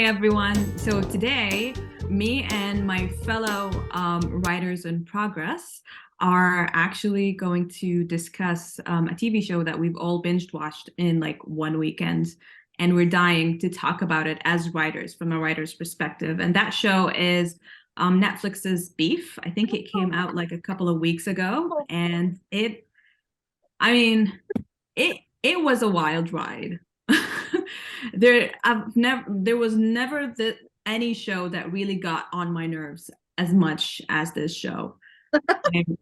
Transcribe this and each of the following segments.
everyone. So today, me and my fellow writers in progress are actually going to discuss a TV show that we've all binge watched in like one weekend, and we're dying to talk about it as writers from a writer's perspective. And that show is Netflix's Beef. I think it came out like a couple of weeks ago, and I mean, it was a wild ride. There was never any show that really got on my nerves as much as this show. And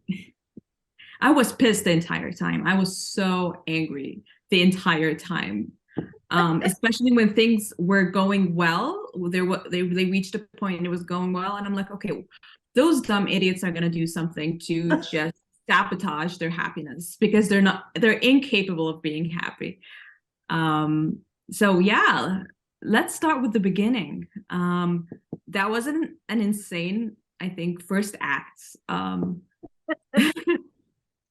I was pissed the entire time. I was so angry the entire time. Especially when things were going well. They reached a point and it was going well, and I'm like, okay, those dumb idiots are gonna do something to just sabotage their happiness because they're incapable of being happy. So yeah, let's start with the beginning. That wasn't an insane, I think, first act.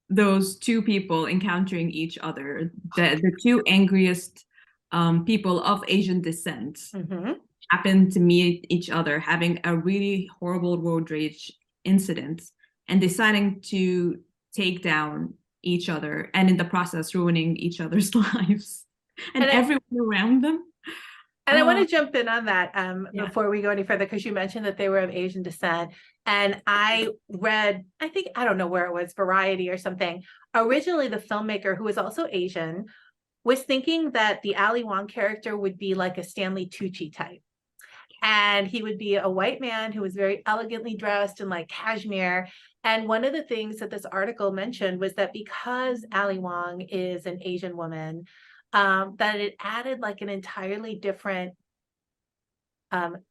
Those two people encountering each other, the two angriest people of Asian descent, happened to meet each other, having a really horrible road rage incident, and deciding to take down each other, and in the process ruining each other's lives and everyone around them. And I want to jump in on that before we go any further, because you mentioned that they were of Asian descent. And I read, I don't know where it was, Variety or something. Originally, the filmmaker, who was also Asian, was thinking that the Ali Wong character would be like a Stanley Tucci type. And he would be a white man who was very elegantly dressed in like cashmere. And one of the things that this article mentioned was that because Ali Wong is an Asian woman, that it added like an entirely different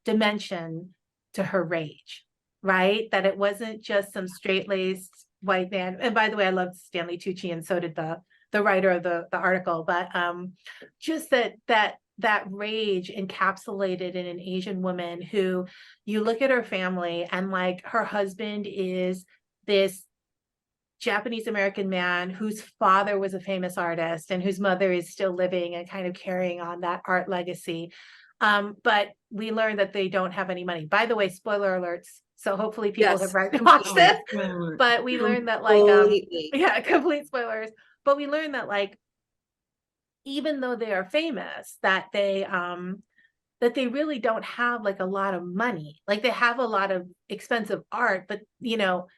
dimension to her rage, right? That it wasn't just some straight-laced white man. And by the way, I loved Stanley Tucci, and so did the writer of the article. But just that rage encapsulated in an Asian woman who, you look at her family and like her husband is this Japanese American man whose father was a famous artist and whose mother is still living and kind of carrying on that art legacy. But we learned that they don't have any money. By the way, spoiler alerts. So hopefully people have read and watched this. But we learned that like, complete spoilers. But we learned that like, even though they are famous, that they really don't have like a lot of money. Like they have a lot of expensive art, but you know,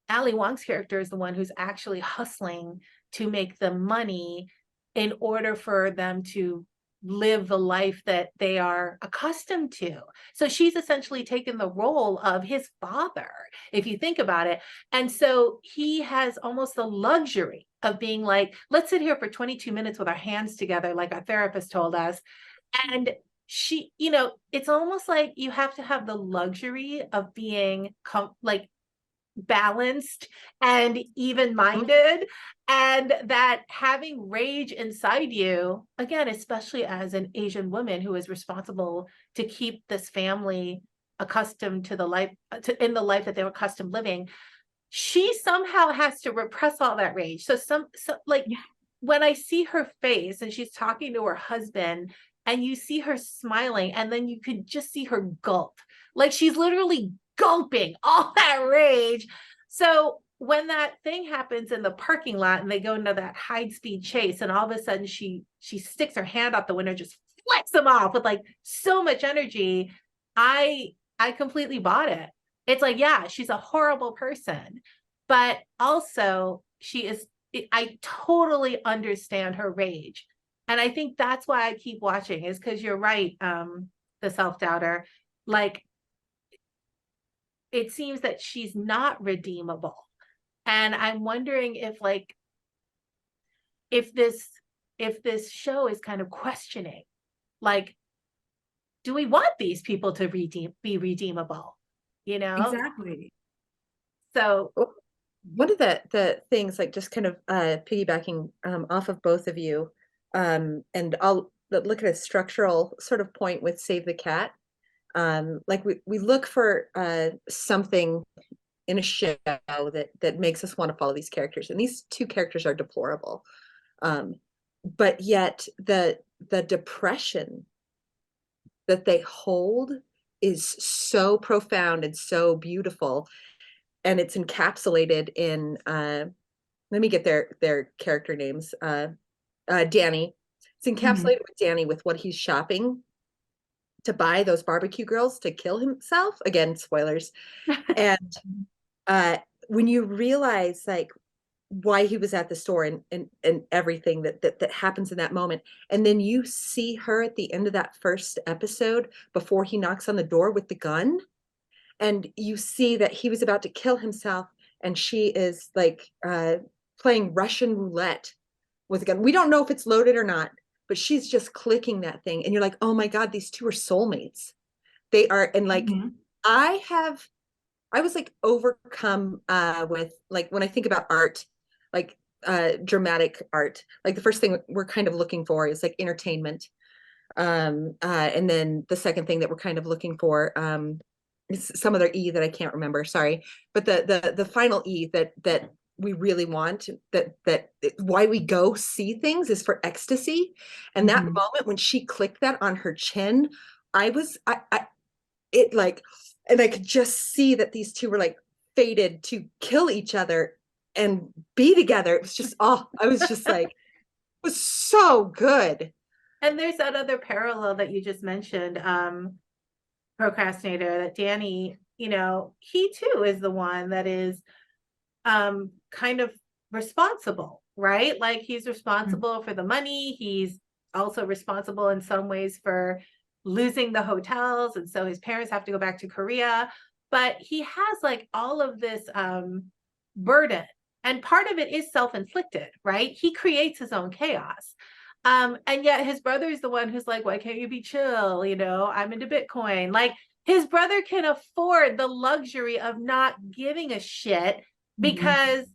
Ali Wong's character is the one who's actually hustling to make the money in order for them to live the life that they are accustomed to. So she's essentially taken the role of his father, if you think about it. And so he has almost the luxury of being like, let's sit here for 22 minutes with our hands together, like our therapist told us. And she, you know, it's almost like you have to have the luxury of being like balanced and even-minded, and that having rage inside you, again, especially as an Asian woman who is responsible to keep this family accustomed to the life in the life that they were accustomed living, she somehow has to repress all that rage. So when I see her face and she's talking to her husband and you see her smiling, and then you could just see her gulp, like she's literally gulping all that rage. So when that thing happens in the parking lot and they go into that high speed chase, and all of a sudden she sticks her hand out the window, just flicks them off with like so much energy, I completely bought it. It's like, yeah, she's a horrible person, but also I totally understand her rage. And I think that's why I keep watching, is because you're right, the self-doubter, like, it seems that she's not redeemable. And I'm wondering if like, if this show is kind of questioning, like, do we want these people to be redeemable? You know? Exactly. So one of the things, like just kind of piggybacking off of both of you, and I'll look at a structural sort of point with Save the Cat. Like we look for something in a show that makes us want to follow these characters, and these two characters are deplorable, but yet the depression that they hold is so profound and so beautiful. And it's encapsulated in, let me get their character names. Danny. It's encapsulated with Danny, with what he's shopping to buy those barbecue grills to kill himself. Again, spoilers. And when you realize like why he was at the store and everything that happens in that moment, and then you see her at the end of that first episode before he knocks on the door with the gun, and you see that he was about to kill himself, and she is like playing Russian roulette with a gun. We don't know if it's loaded or not, but she's just clicking that thing, and you're like, oh my God, these two are soulmates. They are. And like I was like overcome with, like, when I think about art, like dramatic art, like the first thing we're kind of looking for is like entertainment, and then the second thing that we're kind of looking for is some other E that I can't remember, sorry, but the final E that we really want, that why we go see things, is for ecstasy. And that moment when she clicked that on her chin, I it like, and I could just see that these two were like fated to kill each other and be together. It was just, oh, I was just like, it was so good. And there's that other parallel that you just mentioned, procrastinator, that Danny, you know, he too is the one that is kind of responsible, right? Like he's responsible for the money. He's also responsible in some ways for losing the hotels, and so his parents have to go back to Korea. But he has like all of this burden, and part of it is self-inflicted, right? He creates his own chaos. And yet his brother is the one who's like, why can't you be chill? You know, I'm into Bitcoin. Like his brother can afford the luxury of not giving a shit because,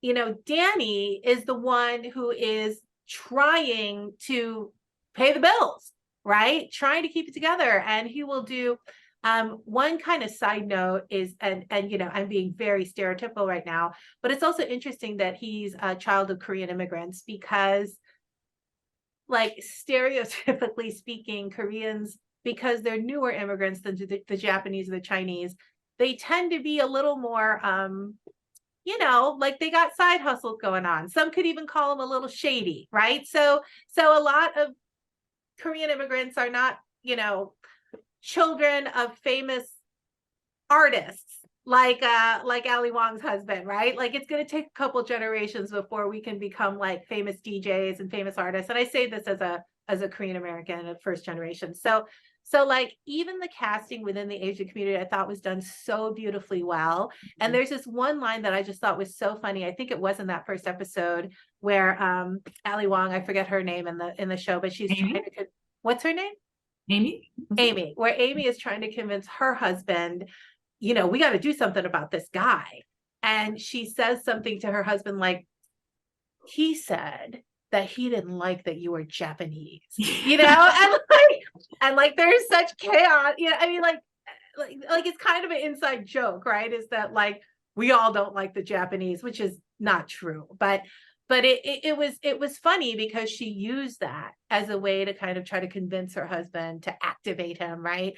you know, Danny is the one who is trying to pay the bills, right? Trying to keep it together. And he will do one kind of side note is, and you know, I'm being very stereotypical right now, but it's also interesting that he's a child of Korean immigrants, because like stereotypically speaking, Koreans, because they're newer immigrants than the Japanese or the Chinese, they tend to be a little more you know, like they got side hustles going on. Some could even call them a little shady, right? So a lot of Korean immigrants are not, you know, children of famous artists like Ali Wong's husband, right? Like it's going to take a couple generations before we can become like famous DJs and famous artists. And I say this as a Korean American of first generation. So like even the casting within the Asian community, I thought was done so beautifully well. And there's this one line that I just thought was so funny. I think it was in that first episode where Ali Wong, I forget her name in the show, but she's Amy? trying to, what's her name? Amy? Amy, where Amy is trying to convince her husband, you know, we got to do something about this guy. And she says something to her husband like, he said that he didn't like that you were Japanese, you know, and like there's such chaos. You know, I mean, like it's kind of an inside joke, right? Is that like we all don't like the Japanese, which is not true, but it was funny because she used that as a way to kind of try to convince her husband to activate him, right?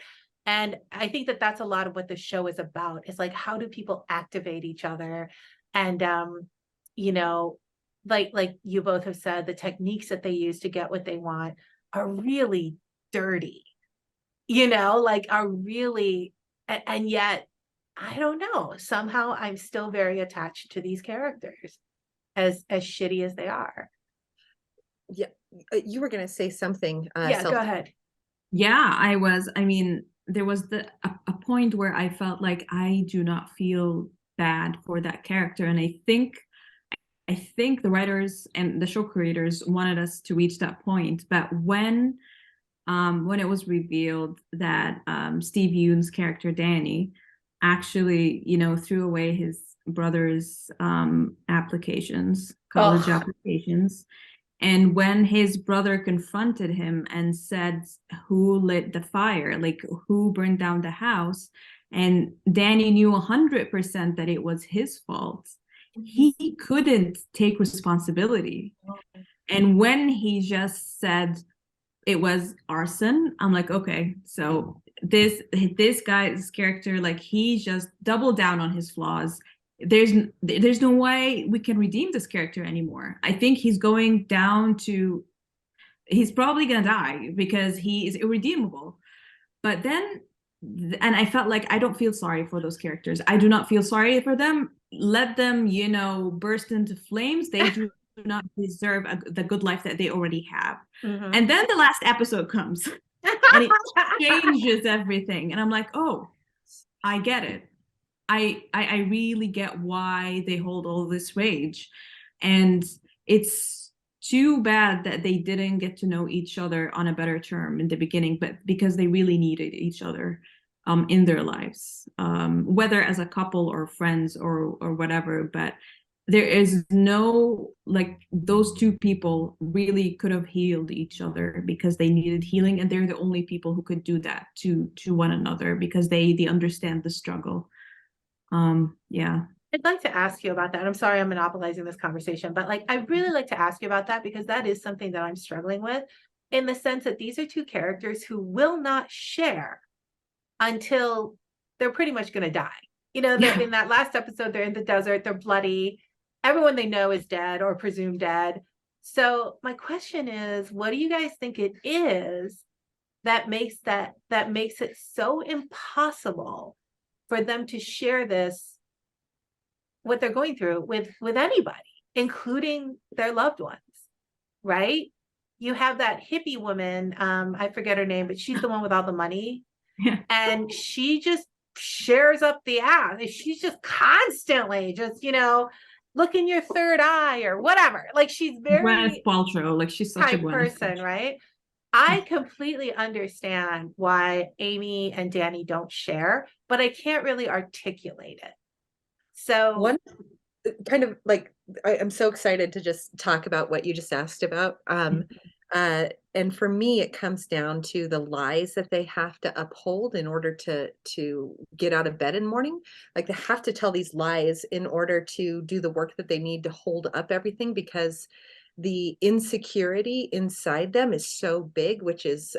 And I think that that's a lot of what the show is about. It's like, how do people activate each other? And you know, like you both have said, the techniques that they use to get what they want are really dirty, you know, like are really, and yet I don't know, somehow I'm still very attached to these characters, as shitty as they are. Yeah, you were going to say something. Yeah, go ahead. Yeah, I mean, there was a point where I felt like I do not feel bad for that character. And I think the writers and the show creators wanted us to reach that point. But when it was revealed that Steve Yeun's character, Danny, actually, you know, threw away his brother's applications, college applications. And when his brother confronted him and said, who lit the fire? Like, who burned down the house? And Danny knew 100% that it was his fault. He couldn't take responsibility. And when he just said, it was arson. I'm like, okay, so this guy's character, like he just doubled down on his flaws. There's no way we can redeem this character anymore. I think he's going down to he's probably gonna die because he is irredeemable. But then, and I felt like I don't feel sorry for those characters. I do not feel sorry for them. Let them, burst into flames. They do not deserve the good life that they already have. Mhm. And then the last episode comes and it changes everything. And I'm like, oh, I get it. I really get why they hold all this rage. And it's too bad that they didn't get to know each other on a better term in the beginning, but because they really needed each other in their lives, whether as a couple or friends or whatever. But there is no, like, those two people really could have healed each other because they needed healing, and they're the only people who could do that to one another because they understand the struggle. Yeah. I'd like to ask you about that. I'm sorry I'm monopolizing this conversation, but like I'd really like to ask you about that because that is something that I'm struggling with, in the sense that these are two characters who will not share until they're pretty much going to die. They're in that last episode, they're in the desert, they're bloody. Everyone they know is dead or presumed dead. So my question is, what do you guys think it is that makes it so impossible for them to share this, what they're going through, with anybody, including their loved ones, right? You have that hippie woman, I forget her name, but she's the one with all the money. Yeah. And she just shares up the ass. She's just constantly just, look in your third eye or whatever. Like she's very Paltrow, like she's such a type person, right? I completely understand why Amy and Danny don't share, but I can't really articulate it. So One kind of like, I'm so excited to just talk about what you just asked about. And for me, it comes down to the lies that they have to uphold in order to get out of bed in the morning. Like they have to tell these lies in order to do the work that they need to hold up everything, because the insecurity inside them is so big, which is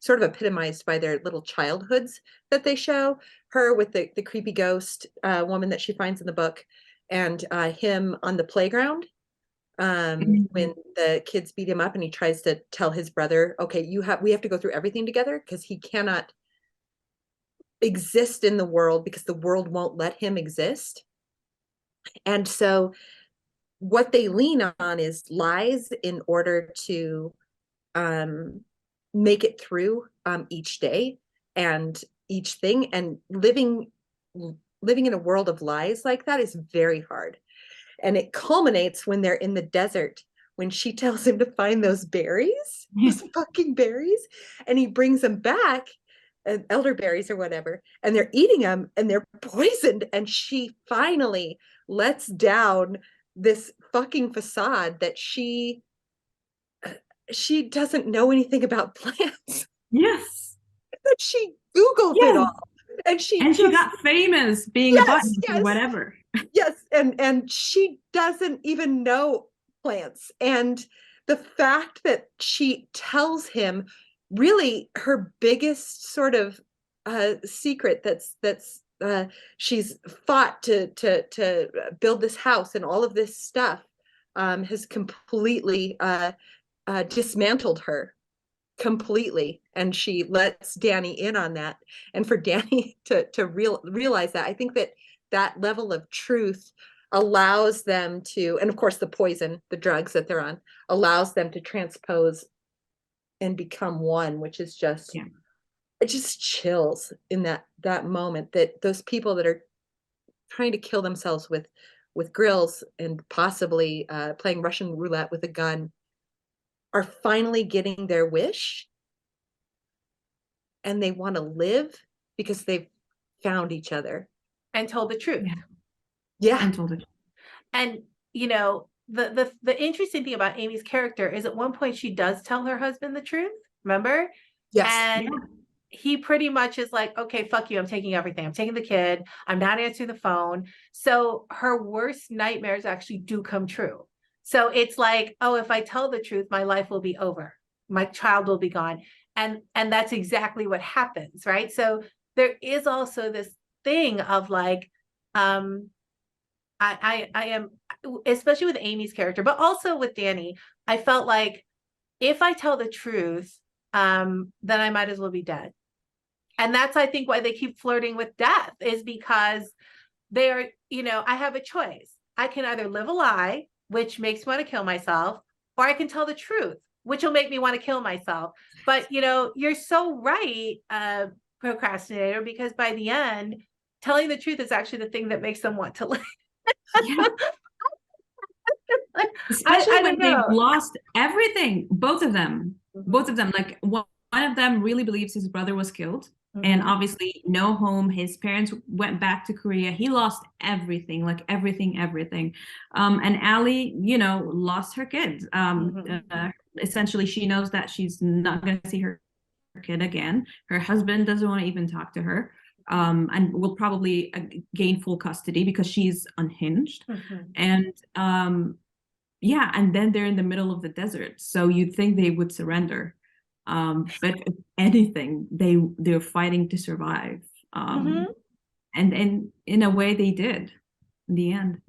sort of epitomized by their little childhoods that they show. Her with the creepy ghost woman that she finds in the book, and him on the playground when the kids beat him up and he tries to tell his brother, okay, we have to go through everything together, because he cannot exist in the world because the world won't let him exist. And so what they lean on is lies in order to make it through each day and each thing. And living in a world of lies like that is very hard. And it culminates when they're in the desert, when she tells him to find those berries, those fucking berries, and he brings them back, elderberries or whatever, and they're eating them and they're poisoned. And she finally lets down this fucking facade that she doesn't know anything about plants. Yes. That she Googled it all. And she got famous being a botanist or whatever. Yes, and she doesn't even know plants. And the fact that she tells him really her biggest sort of secret, that's she's fought to build this house and all of this stuff, has completely dismantled her completely, and she lets Danny in on that. And for Danny to realize that, I think that level of truth allows them to, and of course the poison, the drugs that they're on, allows them to transpose and become one, which is just it just chills in that moment, that those people that are trying to kill themselves with grills and possibly playing Russian roulette with a gun are finally getting their wish, and they want to live because they've found each other and told the truth. And told it. And the interesting thing about Amy's character is at one point she does tell her husband the truth, remember? Yes. And he pretty much is like, okay, fuck you, I'm taking everything, I'm taking the kid, I'm not answering the phone. So her worst nightmares actually do come true. So it's like, oh, if I tell the truth, my life will be over. my child will be gone. And that's exactly what happens, right? So there is also this thing of like, I am, especially with Amy's character, but also with Danny, I felt like if I tell the truth, then I might as well be dead. And that's, I think, why they keep flirting with death, is because they are, you know, I have a choice. I can either live a lie, which makes me want to kill myself, or I can tell the truth, which will make me want to kill myself. But, you know, you're so right, procrastinator, because by the end, telling the truth is actually the thing that makes them want to live. Yeah. Especially I when don't they've know. lost everything, both of them. Mhm. Both of them. Like one of them really believes his brother was killed, and Mhm. obviously no home. His parents went back to Korea. He lost everything, like everything. And Allie, you know, lost her kids. Mhm. Essentially, she knows that she's not going to see her kid again. Her husband doesn't want to even talk to her. And will probably gain full custody because she's unhinged. Mhm. And yeah, and then they're in the middle of the desert, so you'd think they would surrender. But if anything, they're fighting to survive. Mhm. And in a way, they did in the end.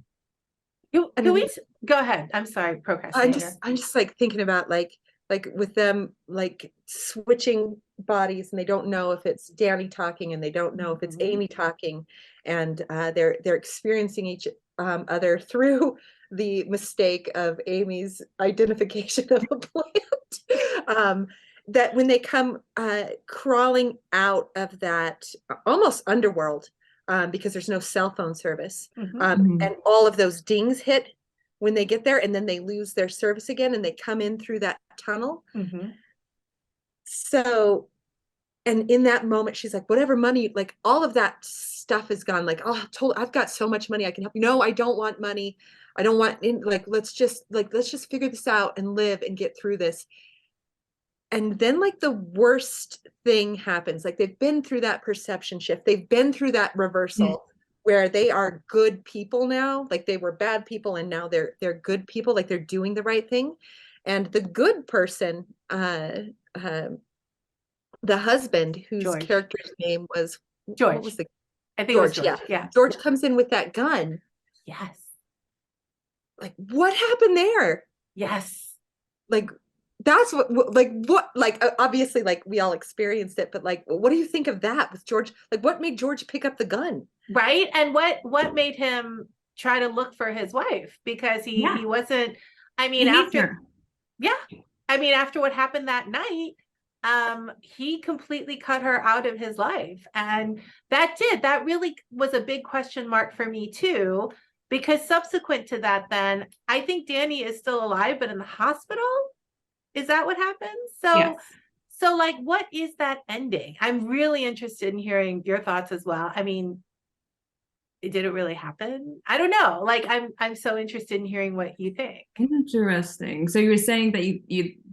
Can And then we go ahead? I'm sorry, procrastinator. I'm just like thinking about like with them like switching bodies, and they don't know if it's Danny talking, and they don't know if it's Mhm. Amy talking, and they're experiencing each other through the mistake of Amy's identification of a plant. That when they come crawling out of that almost underworld, because there's no cell phone service, Mhm. and all of those dings hit when they get there, and then they lose their service again, and they come in through that tunnel. Mhm. So, and in that moment, she's like, whatever money, like all of that stuff is gone. Like, oh, I've got so much money, I can help you. No, I don't want money. I don't want like, let's just figure this out and live and get through this. And then like the worst thing happens. Like they've been through that perception shift. They've been through that reversal where they are good people now. Like they were bad people and now they're good people. Like they're doing the right thing. And the good person, uh, the husband whose George. character's name was, what George. was the I think it was George? Yeah. George. Yeah. George comes in with that gun. Yes. Like what happened there? Yes. Like that's what obviously like we all experienced it, but like what do you think of that with George? Like what made George pick up the gun? Right. And what made him try to look for his wife? Because Yeah, he wasn't, I mean, he needs after, her. yeah, I mean, after what happened that night, he completely cut her out of his life. And that really was a big question mark for me too, because subsequent to that, then I think Danny is still alive, but in the hospital. Is that what happens? Yes. So like, what is that ending? I'm really interested in hearing your thoughts as well. I mean, did it really happen? I don't know. Like, I'm so interested in hearing what you think. Interesting. So you were saying that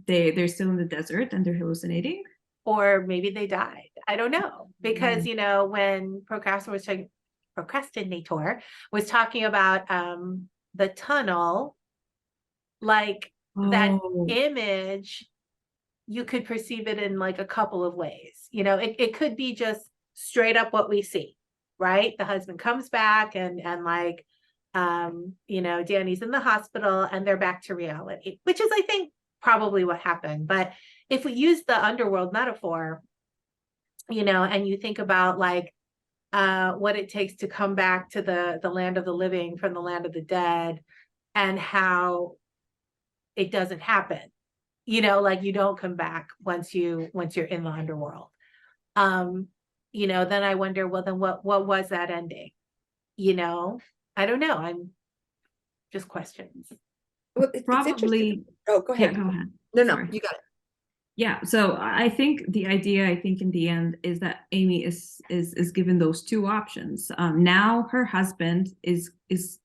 they're still in the desert and they're hallucinating? Or maybe they died. I don't know. Because, you know, when procrastinator was talking about the tunnel, like that Oh, image, you could perceive it in like a couple of ways. You know, it could be just straight up what we see, right? The husband comes back and like, you know, Danny's in the hospital and they're back to reality, which is, I think, probably what happened. But if we use the underworld metaphor, you know, and you think about like what it takes to come back to the land of the living from the land of the dead, and how it doesn't happen, you know, like you don't come back once you're in the underworld. You know, then I wonder, well, then what was that ending? You know, I don't know. I'm just questions. Well, it's interesting. probably. Oh, go Yeah, ahead. go ahead. No, Sorry. you got it. Yeah, so I think the idea, I think in the end, is that Amy is given those two options. Now her husband is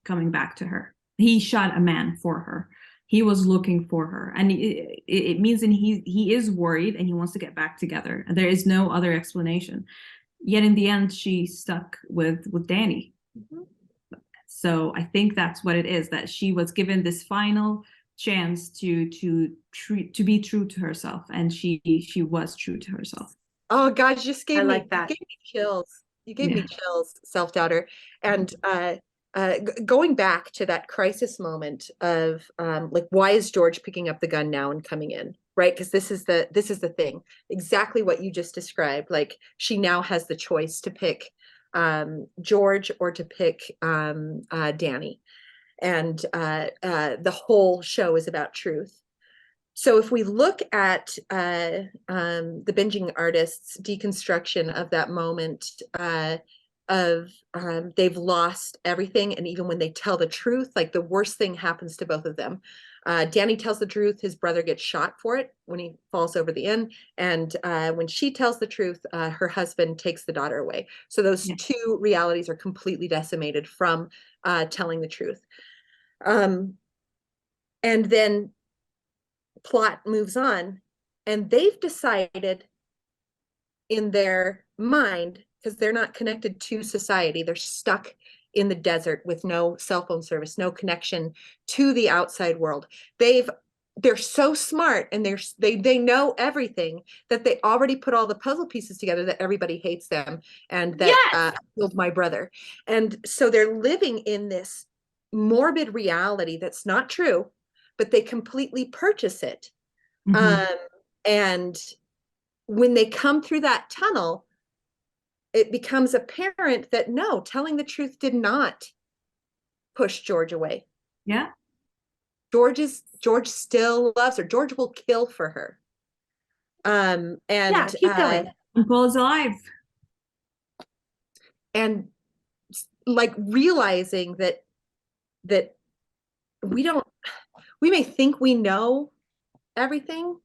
coming back to her. He shot a man for her. He was looking for her, and it means and he is worried and he wants to get back together. There is no other explanation. Yet in the end, she's stuck with Danny. Mhm. So I think that's what it is, that she was given this final chance to be true to herself, and she was true to herself. Oh God, you just I gave me, like that. you gave me chills. You gave Yeah. me chills, self-doubter. And going back to that crisis moment of like, why is George picking up the gun now and coming in? Right? Because this is the thing. Exactly what you just described. Like, she now has the choice to pick George or to pick Danny. And the whole show is about truth. So if we look at the binging artist's deconstruction of that moment of they've lost everything, and even when they tell the truth, like, the worst thing happens to both of them. Danny tells the truth, his brother gets shot for it when he falls over the inn, and when she tells the truth, her husband takes the daughter away. So those two realities are completely decimated from telling the truth. And then plot moves on, and they've decided in their mind, because they're not connected to society, they're stuck in the desert with no cell phone service, no connection to the outside world. They're so smart, and they know everything, that they already put all the puzzle pieces together that everybody hates them, and that Yes! I killed my brother. And so they're living in this morbid reality that's not true, but they completely purchase it. And when they come through that tunnel, it becomes apparent that no, telling the truth did not push George away. Yeah. George still loves her. George will kill for her. And Yeah, keep going. And Paul is alive. And like, realizing that we may think we know everything,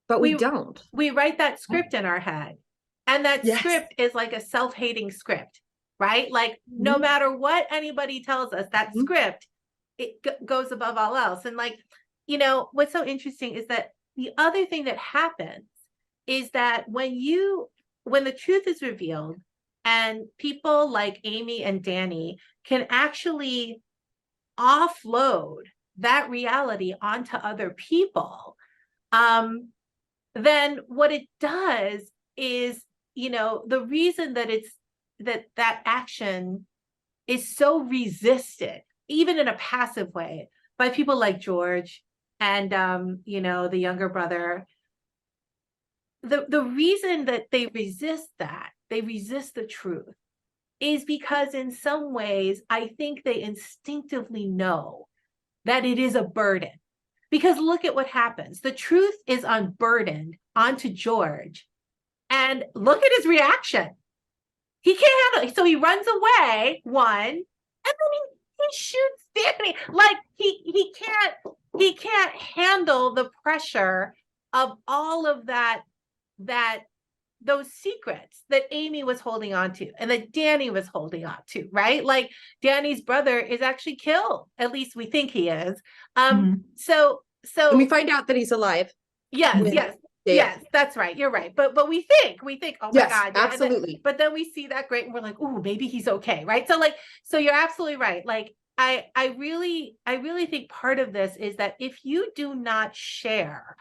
but we don't. We write that script in our head, and that script is like a self-hating script, right? Like, no matter what anybody tells us, that script, it goes above all else. And like, you know, what's so interesting is that the other thing that happens is that when the truth is revealed, and people like Amy and Danny can actually offload that reality onto other people, then what it does is, you know, the reason that that action is so resisted, even in a passive way, by people like George and you know, the younger brother, the reason that they resist the truth, is because in some ways I think they instinctively know that it is a burden. Because look at what happens. The truth is unburdened onto George, and look at his reaction. He can't handle it. So he runs away, one, and then he shoots Danny. Like, he can't handle the pressure of all of those secrets that Amy was holding on to, and that Danny was holding on to, right? Like, Danny's brother is actually killed. At least we think he is. So and we find out that he's alive. Yes, that's right. You're right. But we think, oh my God. Absolutely. But then we see that great, and we're like, oh, maybe he's okay. Right. So you're absolutely right. Like, I really think part of this is that if you do not share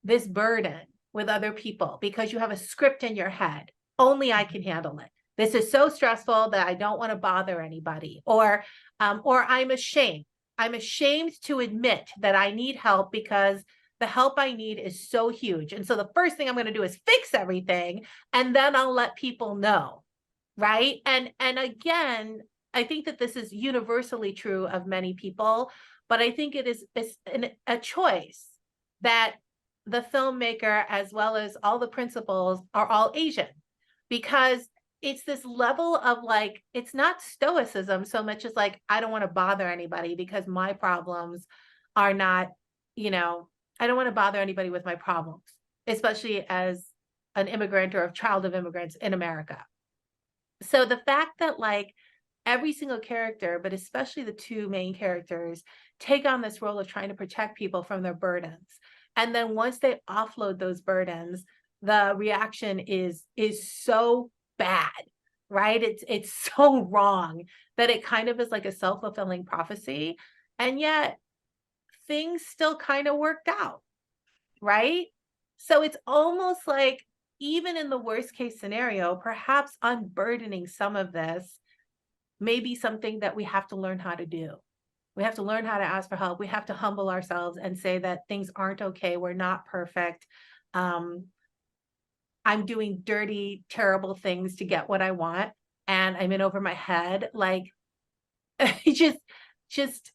this burden with other people because you have a script in your head, only I can handle it. This is so stressful that I don't want to bother anybody, or I'm ashamed. I'm ashamed to admit that I need help because the help I need is so huge. And so the first thing I'm going to do is fix everything, and then I'll let people know. Right. And again, I think that this is universally true of many people, but I think it is a choice that the filmmaker, as well as all the principals, are all Asian, because it's this level of like, it's not stoicism so much as like, I don't want to bother anybody because my problems are not, you know, I don't want to bother anybody with my problems, especially as an immigrant or a child of immigrants in America. So the fact that like every single character, but especially the two main characters, take on this role of trying to protect people from their burdens. And then once they offload those burdens, the reaction is so bad, right? It's so wrong that it kind of is like a self-fulfilling prophecy. and yet things still kind of worked out, right? So it's almost like, even in the worst case scenario, perhaps unburdening some of this may be something that we have to learn how to do. We have to learn how to ask for help. We have to humble ourselves and say that things aren't okay. We're not perfect. I'm doing dirty, terrible things to get what I want, and I'm in over my head. Like, just,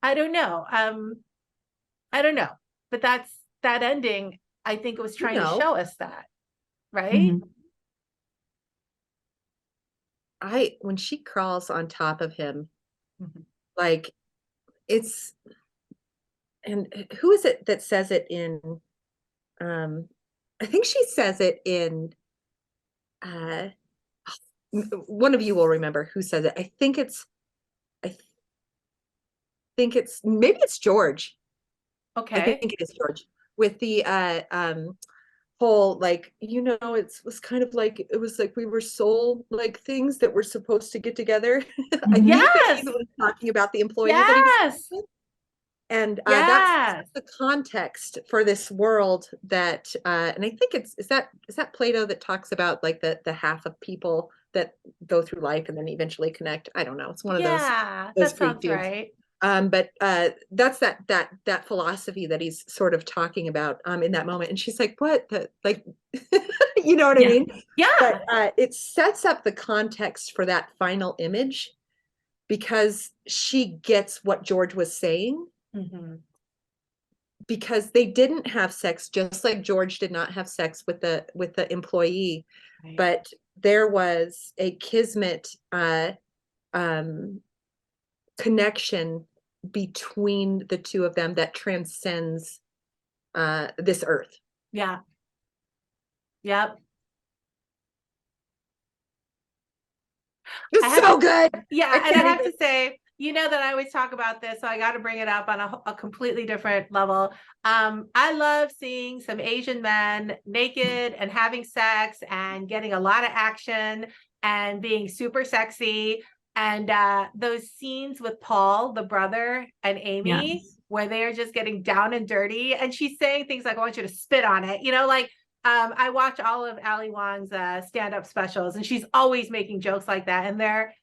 I don't know. I don't know. But that ending, I think it was trying to show us that, right? Mhm. When she crawls on top of him, Mhm. like it's, and who is it that says it in, I think she says it in, uh, one of you will remember who says it. I think it's, maybe it's George. I Okay. think it is George, with the whole, like, it was kind of like, it was like we were soul like things that were supposed to get together. I Mhm. think that Yes. he's talking about the employee that he was Yes. with. And Yes. that's the context for this world that, and I think is that Plato that talks about like the half of people that go through life and then eventually connect. I don't know. It's one of Yeah, those that Greek sounds dudes. right. But that's that philosophy that he's sort of talking about in that moment. And she's like, what? Like, you know what I Yeah. mean? Yeah. But it sets up the context for that final image, because she gets what George was saying, Mhm. because they didn't have sex, just like George did not have sex with the employee, Right. but there was a kismet um connection between the two of them that transcends this earth. Yeah. Yep. I It's have so good. Yeah, and I can't have even. to say, that I always talk about this, so I got to bring it up on a completely different level. I love seeing some Asian men naked and having sex and getting a lot of action and being super sexy. And those scenes with Paul, the brother, and Amy, Yes. where they are just getting down and dirty, and she's saying things like, "I want you to spit on it," like. I watch all of Ali Wong's stand-up specials, and she's always making jokes like that, and they're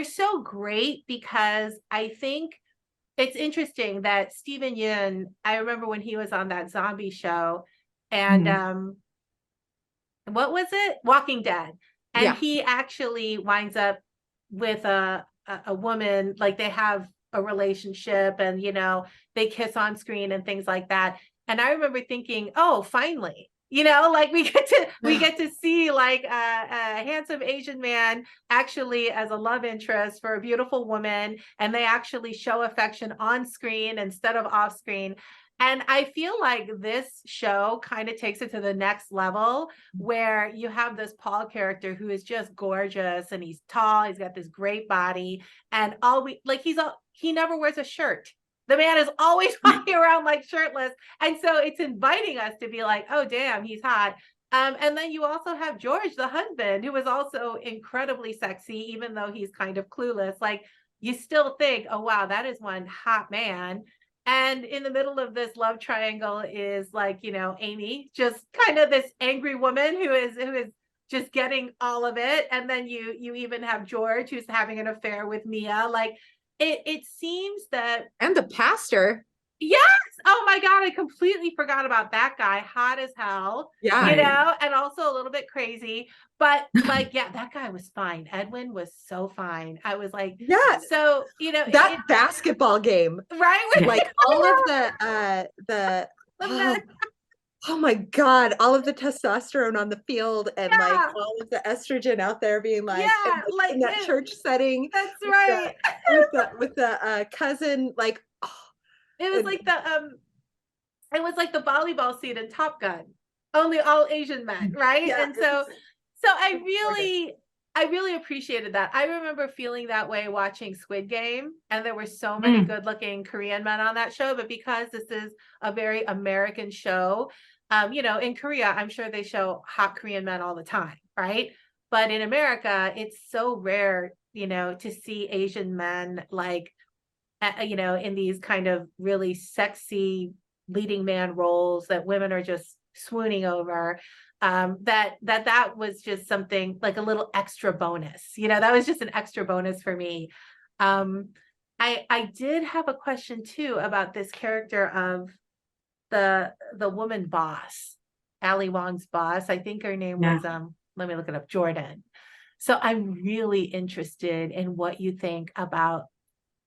so great, because I think it's interesting that Stephen Yeun, I remember when he was on that zombie show, and Mhm. what was it? Walking Dead. And Yeah. he actually winds up with a woman, like they have a relationship, and they kiss on screen and things like that. And I remember thinking, oh, finally, like we get to see like a handsome Asian man actually as a love interest for a beautiful woman, and they actually show affection on screen instead of off screen. And I feel like this show kind of takes it to the next level, where you have this Paul character who is just gorgeous, and he's tall, he's got this great body, and he never wears a shirt. The man is always walking around like shirtless. And so it's inviting us to be like, oh, damn, he's hot. And then you also have George, the husband, who is also incredibly sexy, even though he's kind of clueless. Like, you still think, oh, wow, that is one hot man. And in the middle of this love triangle is, like, Amy, just kind of this angry woman who is just getting all of it. And then you even have George, who's having an affair with Mia. Like, it seems that, And the pastor. yes, oh my God, I completely forgot about that guy, hot as hell, Yeah. Right. and also a little bit crazy. But like, yeah, that guy was fine. Edwin was so fine. I was like, Yeah. so, That basketball game, right? Yeah. like all of the oh, oh my God, all of the testosterone on the field, and like Yeah, all of the estrogen out there being like, and yeah, like like in that church setting that's with right. the cousin, like, oh, It was and like the volleyball scene in Top Gun, only all Asian men, right? yeah, And it so, was I gorgeous. really appreciated that. I remember feeling that way watching Squid Game, and there were so many Mm. good-looking Korean men on that show. But because this is a very American show, in Korea, I'm sure they show hot Korean men all the time, right? But in America, it's so rare, to see Asian men like you know, in these kind of really sexy leading man roles that women are just swooning over. That was just something like a little extra bonus. You know, that was just an extra bonus for me. I did have a question too about this character of the woman boss, Ali Wong's boss. I think her name was let me look it up, Jordan. So I'm really interested in what you think about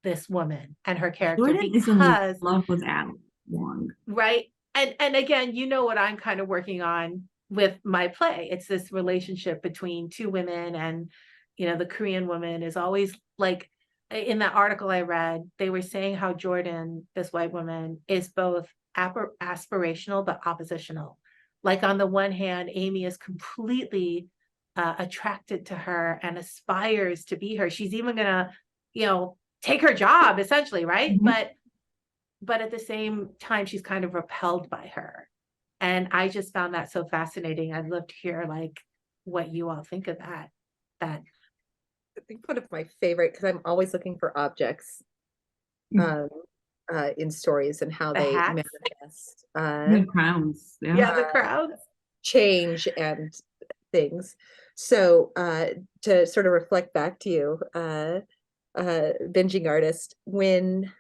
this woman and her character, Jordan is in because love with Ali Wong. right. And again, you know what I'm kind of working on with my play. It's this relationship between two women, and you know, the Korean woman is always like, in that article I read, they were saying how Jordan, this white woman, is both aspirational but oppositional. Like on the one hand, Amy is completely attracted to her and aspires to be her. She's even gonna, you know, take her job essentially, right? Mm-hmm. But at the same time, she's kind of repelled by her. And I just found that so fascinating. I'd love to hear like what you all think of that. I think one of my favorite, because I'm always looking for objects in stories and how The they hats? manifest The crowns. Yeah, the crowds. change and things. So to sort of reflect back to you, binging artist, when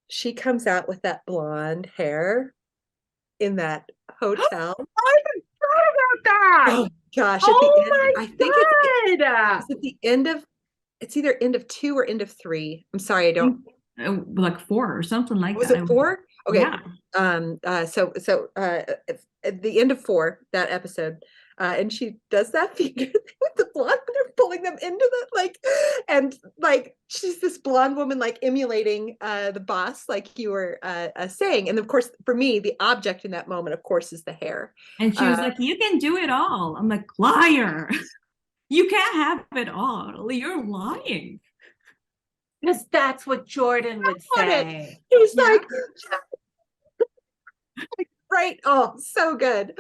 she comes out with that blonde hair in that hotel. I forgot about that. Oh gosh, at Oh the end, my I think it's at the end of, it's either end of 2 or end of 3. I'm sorry, I don't. Like 4 or something like Was that. it 4? Okay. Yeah. So at the end of 4, that episode, and she does that figure thing with the blonde, they're pulling them into the like, and like she's this blonde woman like emulating the boss, like you were saying. And of course, for me, the object in that moment, of course, is the hair. And she was like, "You can do it all." I'm like, "Liar! You can't have it all. You're lying." Because that's what Jordan would say. He's Yeah. like, right. Oh, so good.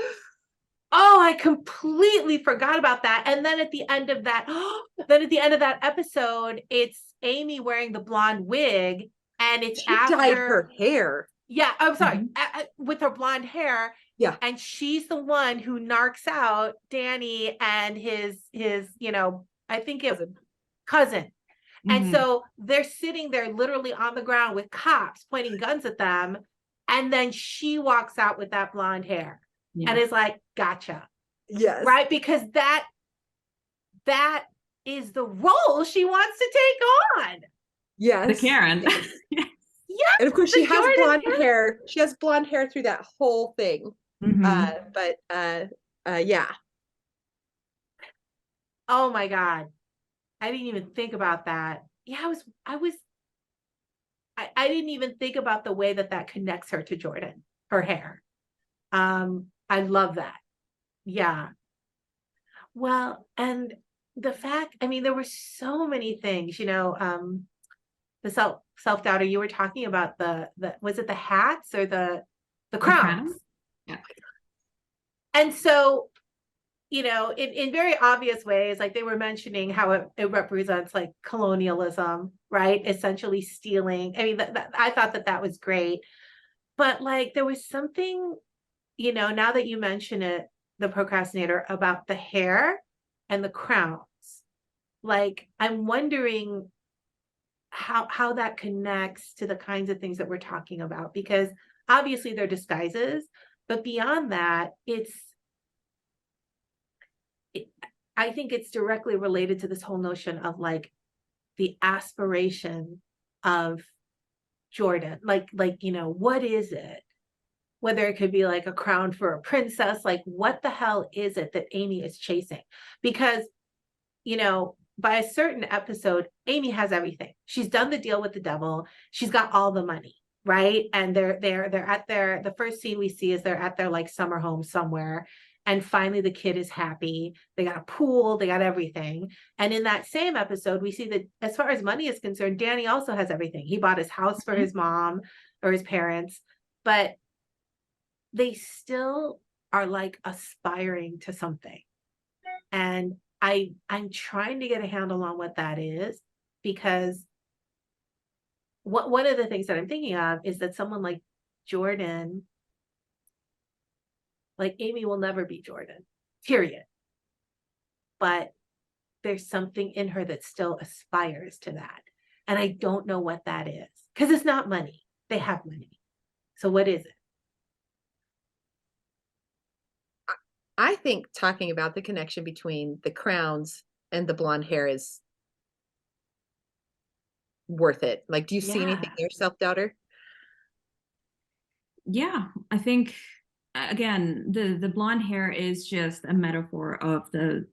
Oh, I completely forgot about that. And then at the end of that, episode, it's Amy wearing the blonde wig, and it's She dyed her hair. Yeah, I'm sorry, Mhm. with her blonde hair. Yeah. And she's the one who narcs out Danny and his, you know, I think it cousin. And Mhm. so they're sitting there literally on the ground with cops pointing guns at them. And then she walks out with that blonde hair and Yeah. is like, gotcha. Yes. Right? Because that is the role she wants to take on. Yes. The Karen. Yes. And of course, she has Jordan blonde hair. She has blonde hair through that whole thing. Mhm. But yeah. Oh my God. I didn't even think about that. Yeah, I didn't even think about the way that connects her to Jordan, her hair. I love that. Yeah. Well, and the fact, I mean, there were so many things, you know, the self-doubter, you were talking about the was it the hats or the crowns? crown? Yeah. And so, you know, in very obvious ways, like they were mentioning how it represents like colonialism, right? Essentially stealing. I mean, I thought that was great. But like there was something, you know, now that you mention it, the procrastinator, about the hair and the crowns. Like I'm wondering how that connects to the kinds of things that we're talking about, because obviously they're disguises, but beyond that, I think it's directly related to this whole notion of like the aspiration of Jordan. Like, you know, what is it? Whether it could be like a crown for a princess, like what the hell is it that Amy is chasing? Because, you know, by a certain episode, Amy has everything. She's done the deal with the devil. She's got all the money, right? And they're at the first scene we see is they're at their like summer home somewhere. And finally the kid is happy. They got a pool, they got everything. And in that same episode, we see that as far as money is concerned, Danny also has everything. He bought his house for his mom or his parents, but they still are like aspiring to something. And I'm trying to get a handle on what that is, because one of the things that I'm thinking of is that someone like Jordan, like Amy will never be Jordan, period. But there's something in her that still aspires to that. And I don't know what that is, because it's not money. They have money. So what is it? I think talking about the connection between the crowns and the blonde hair is worth it. Like, do you see anything Yeah. there, self-doubter? Yeah, I think again, the blonde hair is just a metaphor of the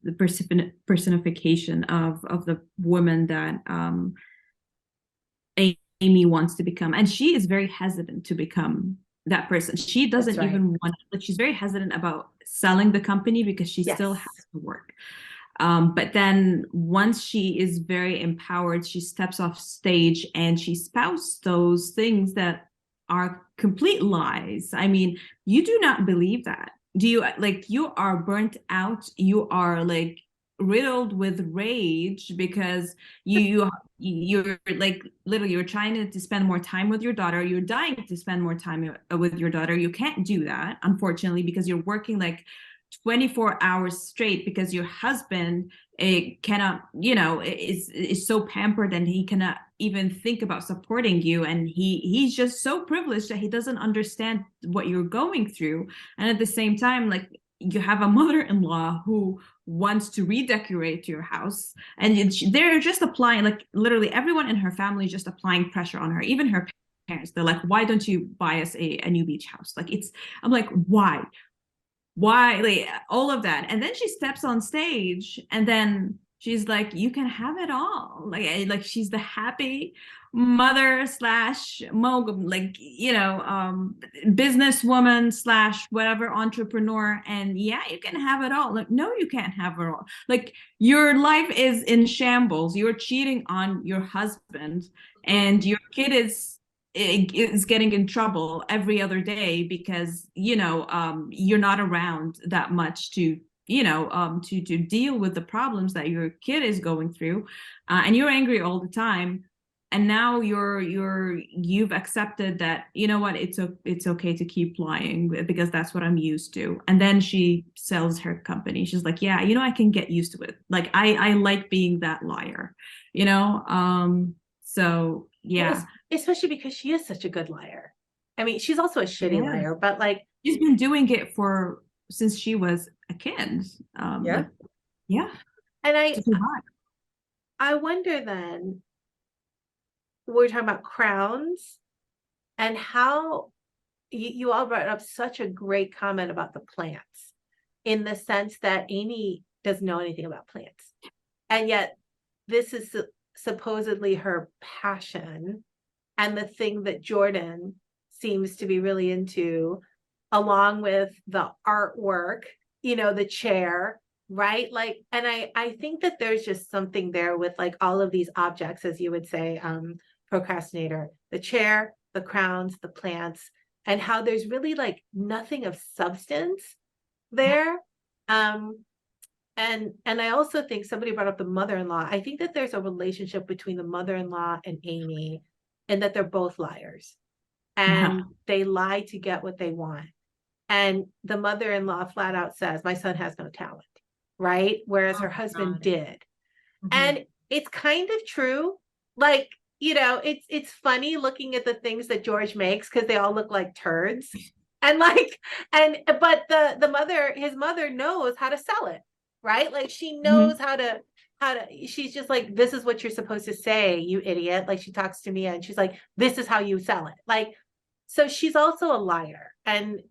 personification of the woman that Amy wants to become, and she is very hesitant to become that person. She That's doesn't right. even want, like, she's very hesitant about selling the company because she still Yes. has to work. But then once she is very empowered, she steps off stage and she spouts those things that are complete lies. I mean, you do not believe that. Do you? Like, you are burnt out. You are like riddled with rage because you're like literally you're trying to spend more time with your daughter. You're dying to spend more time with your daughter. You can't do that, unfortunately, because you're working like 24 hours straight because your husband cannot, is so pampered and he cannot even think about supporting you, and he's just so privileged that he doesn't understand what you're going through. And at the same time, like, you have a mother-in-law who wants to redecorate your house, and they're just applying, like, literally everyone in her family is just applying pressure on her, even her parents. They're like, why don't you buy us a new beach house? Like, it's, I'm like, why, like, all of that. And then she steps on stage and then she's like, you can have it all. Like she's the happy mother slash mogul, like, businesswoman slash whatever, entrepreneur. And yeah, you can have it all. Like, no, you can't have it all. Like, your life is in shambles. You're cheating on your husband, and your kid is getting in trouble every other day because you're not around that much to to deal with the problems that your kid is going through, and you're angry all the time. And now you've accepted that, you know what, it's okay to keep lying because that's what I'm used to. And then she sells her company. She's like, yeah, I can get used to it. Like, I like being that liar, so Well, yeah. especially because she is such a good liar. I mean, she's also a shitty Yeah. liar, but like, She's been doing it for since she was a kid. Yeah. Like, yeah, and to survive. I wonder then, we're talking about crowns and how you all brought up such a great comment about the plants, in the sense that Amy doesn't know anything about plants. And yet this is supposedly her passion, and the thing that Jordan seems to be really into, along with the artwork, the chair, right? Like, and I think that there's just something there with like all of these objects, as you would say, procrastinator, the chair, the crowns, the plants, and how there's really like nothing of substance there. And I also think somebody brought up the mother-in-law. I think that there's a relationship between the mother-in-law and Amy, and that they're both liars, and they lie to get what they want. And the mother-in-law flat out says, my son has no talent, right? Whereas her husband God. did. Mhm. And it's kind of true. Like, it's funny looking at the things that George makes, because they all look like turds. And like, but his mother knows how to sell it, right? Like, she knows how to, she's just like, this is what you're supposed to say, you idiot. Like, she talks to Mia and she's like, this is how you sell it. Like, so she's also a liar, and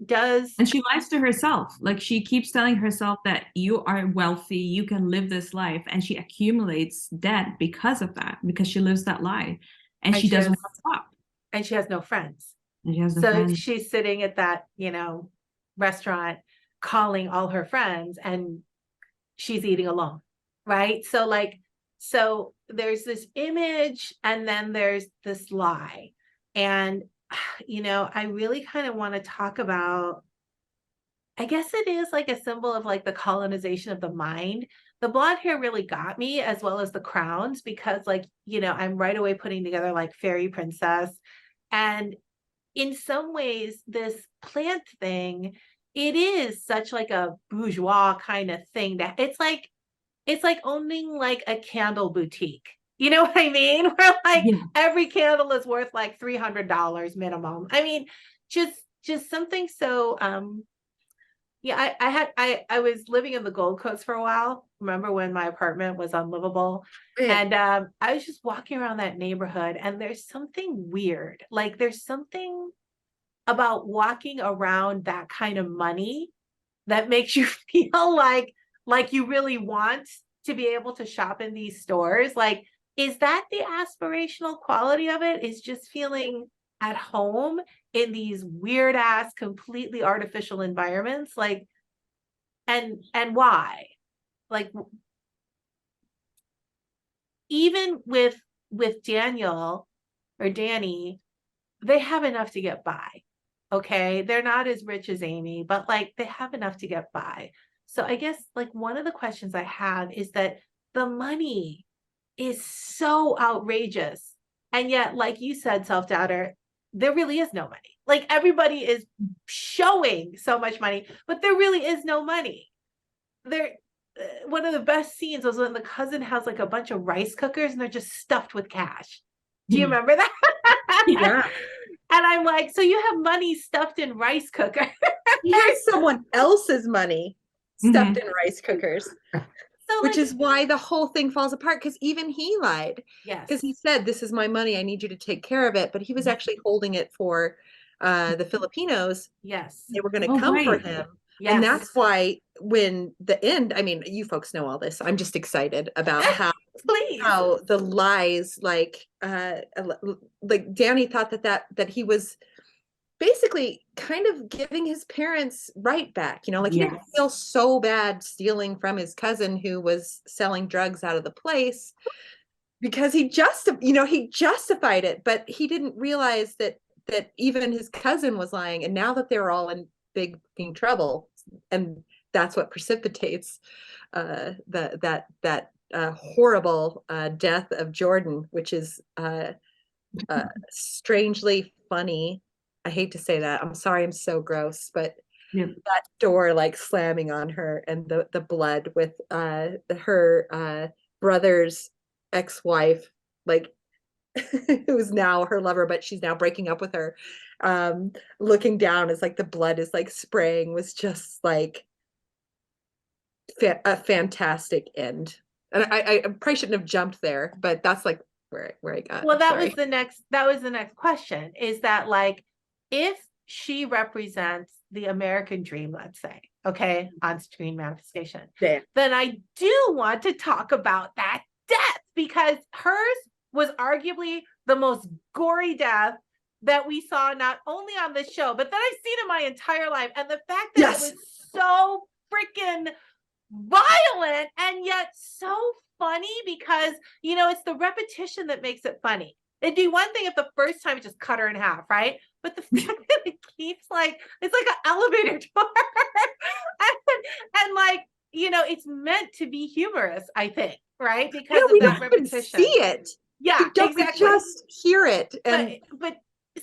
she lies to herself. Like, she keeps telling herself that you are wealthy, you can live this life, and she accumulates debt because of that, because she lives that lie, and she doesn't want to stop. And she has no friends. And she has no So friends. she's sitting at that, restaurant, calling all her friends, and she's eating alone, right? So like, so there's this image, and then there's this lie. And I really kind of want to talk about, I guess it is like a symbol of like the colonization of the mind, the blonde hair really got me, as well as the crowns, because like, you know, I'm right away putting together like fairy princess. And in some ways, this plant thing, it is such like a bourgeois kind of thing that it's like owning like a candle boutique. You know what I mean? Where like Yeah. every candle is worth like $300 minimum. I mean, just something so yeah, I was living in the Gold Coast for a while. Remember when my apartment was unlivable? Yeah. And I was just walking around that neighborhood, and there's something weird. Like there's something about walking around that kind of money that makes you feel like you really want to be able to shop in these stores. Like, is that the aspirational quality of it? Is just feeling at home in these weird ass, completely artificial environments? Like, and why? Like, even with Daniel or Danny, they have enough to get by. Okay. They're not as rich as Amy, but like they have enough to get by. So I guess like one of the questions I have is that the money is so outrageous. And yet, like you said, self-doubter, there really is no money. Like everybody is showing so much money, but there really is no money. There, one of the best scenes was when the cousin has like a bunch of rice cookers and they're just stuffed with cash. Do you Yeah. remember that? Yeah. And I'm like, so you have money stuffed in rice cookers. He has someone else's money stuffed Mhm. in rice cookers, So which like, is why the whole thing falls apart, because even he lied. yes, Because he said, this is my money, I need you to take care of it. But he was actually holding it for the Filipinos. yes, They were going to Oh, come for right. him. And yes. that's why when the end, I mean, you folks know all this. I'm just excited about Please. how the lies, like Danny thought that he was basically kind of giving his parents right back, like he didn't Yes. feel so bad stealing from his cousin who was selling drugs out of the place, because he justified it, but he didn't realize that even his cousin was lying. And now that they're all in big trouble, and that's what precipitates that horrible death of Jordan, which is strangely funny. I hate to say that. I'm sorry, I'm so gross, but Yep. that door like slamming on her, and the blood with her brother's ex-wife, like who's now her lover, but she's now breaking up with her. Looking down as like the blood is like spraying, was just like a fantastic end. And I probably shouldn't have jumped there, but that's like where I got. Well, Sorry. that was the next question, is that like, if she represents the American dream, let's say, okay, on screen manifestation, Yeah. then I do want to talk about that death, because hers was arguably the most gory death that we saw, not only on this show, but that I've seen in my entire life. And the fact that Yes. it was so freaking violent and yet so funny, because it's the repetition that makes it funny. It'd be one thing if the first time it just cut her in half, right? But the fact that it keeps like, it's like an elevator door. and like, it's meant to be humorous, I think, right? Because Yeah, of we that don't even repetition. see it. Yeah, We exactly. just hear it. And But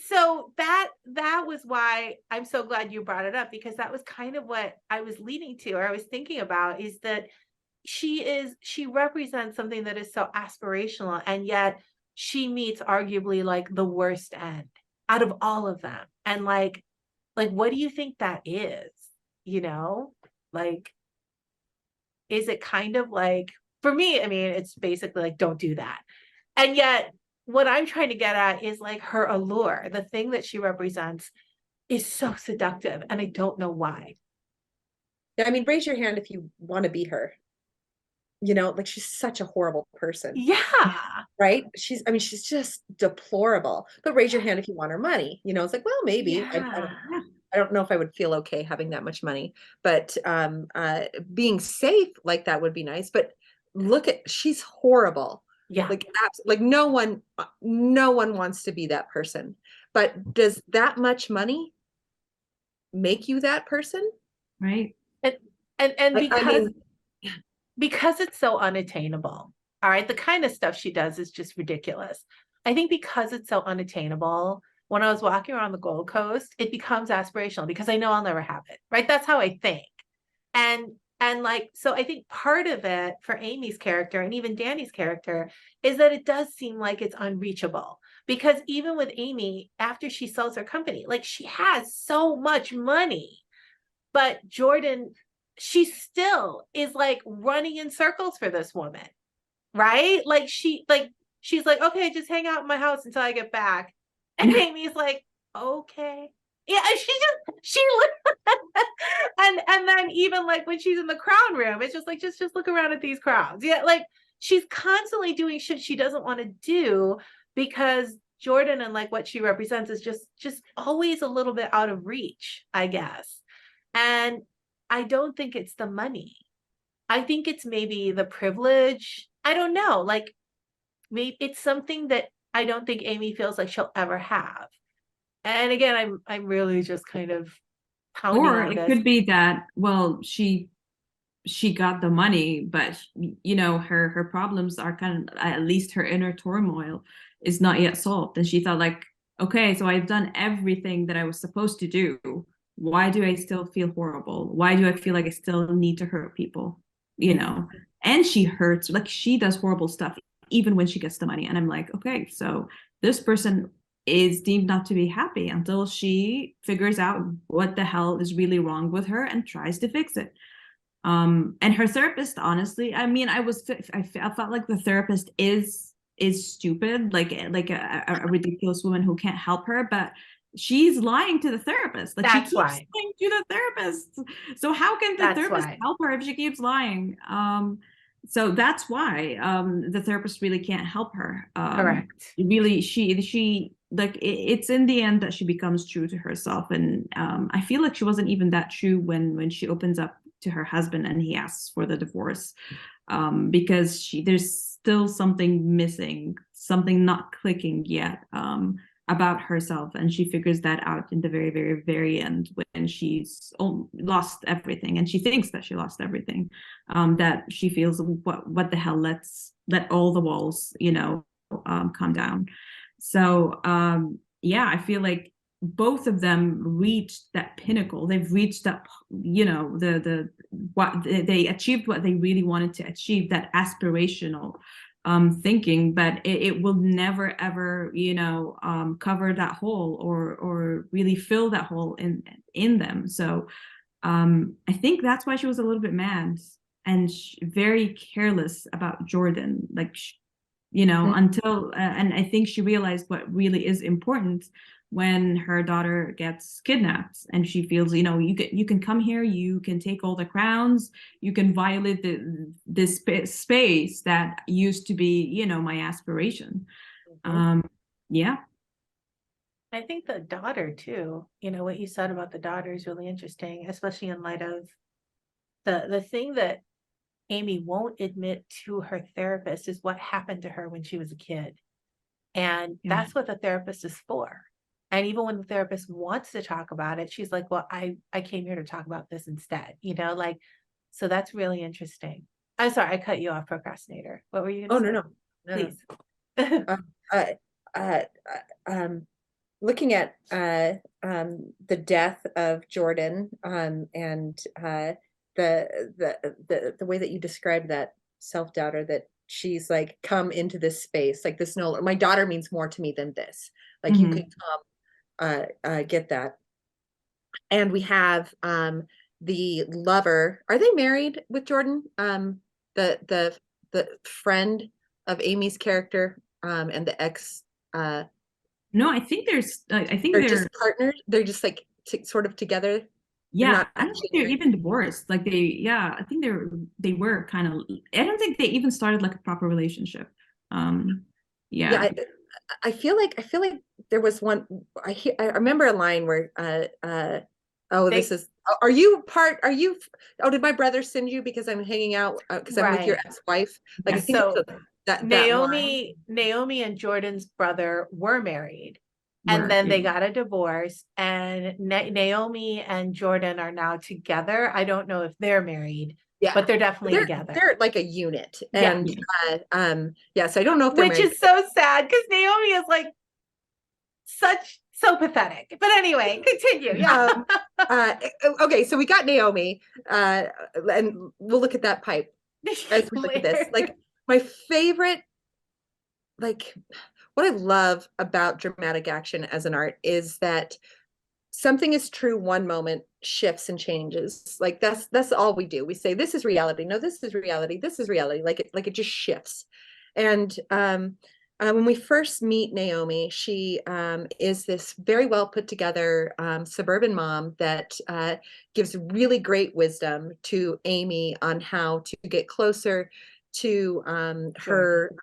so that was why I'm so glad you brought it up, because that was kind of what I was leading to, or I was thinking about, is that she represents something that is so aspirational, and yet she meets arguably like the worst end out of all of them. And like what do you think that is? Like, is it kind of like, for me, I mean, it's basically like, don't do that. And yet what I'm trying to get at is like her allure, the thing that she represents, is so seductive, and I don't know why. I mean, raise your hand if you want to be her. Like, she's such a horrible person, Yeah. right? She's just deplorable. But raise your hand if you want her money. It's like, well, maybe. Yeah. I don't know if I would feel okay having that much money, but being safe like that would be nice. But she's horrible. Yeah. Like no one wants to be that person. But does that much money make you that person? Right. And I because mean, because it's so unattainable. All right. The kind of stuff she does is just ridiculous. I think because it's so unattainable, when I was walking around the Gold Coast, it becomes aspirational because I know I'll never have it. Right. That's how I think. And like, so I think part of it for Amy's character and even Danny's character is that it does seem like it's unreachable, because even with Amy, after she sells her company, like she has so much money, but Jordan, she still is like running in circles for this woman, right? Like she's like, okay, just hang out in my house until I get back. And Amy's like, okay. Yeah, she and then even like when she's in the crown room, it's just like just look around at these crowds. Yeah, like she's constantly doing shit she doesn't want to do because Jordan and like what she represents is just always a little bit out of reach, I guess. And I don't think it's the money. I think it's maybe the privilege. I don't know. Like maybe it's something that I don't think Amy feels like she'll ever have. And again, I'm really just kind of pounding Or on it this. could be that, well, she got the money, but you know, her problems are kind of, at least her inner turmoil is not yet solved. And she thought like, okay, so I've done everything that I was supposed to do. Why do I still feel horrible? Why do I feel like I still need to hurt people? You know, and she hurts, like she does horrible stuff even when she gets the money. And I'm like, okay, so this person is deemed not to be happy until she figures out what the hell is really wrong with her and tries to fix it. And her therapist, honestly, I mean, I felt like the therapist is stupid, like a ridiculous woman who can't help her, but she's lying to the therapist. Like she That's keeps why. lying to the therapist. So how can the That's therapist why. help her if she keeps lying? So that's why the therapist really can't help her. Correct. Really, she like it's in the end that she becomes true to herself, and I feel like she wasn't even that true when she opens up to her husband and he asks for the divorce, because there's still something missing, something not clicking yet, about herself, and she figures that out in the very, very, very end when she's lost everything and she thinks that she lost everything, that she feels what the hell, let all the walls, you know, come down. So yeah, I feel like both of them reached that pinnacle. They've reached that, you know, the what they achieved, what they really wanted to achieve, that aspirational thinking, but it will never ever, you know, cover that hole or really fill that hole in them. So I think that's why she was a little bit mad and very careless about Jordan, like you know, until and I think she realized what really is important when her daughter gets kidnapped and she feels, you know, you can come here, you can take all the crowns, you can violate this space that used to be, you know, my aspiration. Yeah. I think the daughter too, you know, what you said about the daughter is really interesting, especially in light of the thing that Amy won't admit to her therapist is what happened to her when she was a kid. And Yeah. that's what the therapist is for. And even when the therapist wants to talk about it, she's like, well, I came here to talk about this instead, you know, like, so that's really interesting. I'm sorry, I cut you off, procrastinator. What were you Oh, going no, to no, say? no. Please. Uh, uh, Looking at the death of Jordan, and the way that you described that self-doubter, that she's like come into this space, like this, no, my daughter means more to me than this, like you can come get that. And we have the lover, are they married with Jordan, the friend of Amy's character, and the ex, No, I think I think they're they're just partners. They're just like sort of together. They're yeah, not I don't actually think they're married. even divorced. Like yeah, I think they were kind of, I don't think they even started like a proper relationship. Yeah, Yeah. I feel like there was one. I remember a line where oh, this They, is. Are you part? Are you? Oh, did my brother send you because I'm hanging out because I'm with your right. ex-wife? Like I think it's So that line. Naomi and Jordan's brother were married, and Were, then yeah. they got a divorce, and Naomi and Jordan are now together. I don't know if they're married, Yeah. but they're definitely together. They're like a unit. Yeah. And yes, I don't know if they're Which married. is so sad because Naomi is like so pathetic. But anyway, continue. Yeah. Okay, so we got Naomi, and we'll look at that pipe as we look at this. Like my favorite, like what I love about dramatic action as an art is that something is true one moment, shifts and changes. Like that's all we do. We say this is reality. No, this is reality. This is reality. Like it just shifts. And when we first meet Naomi, she is this very well put together suburban mom that gives really great wisdom to Amy on how to get closer to her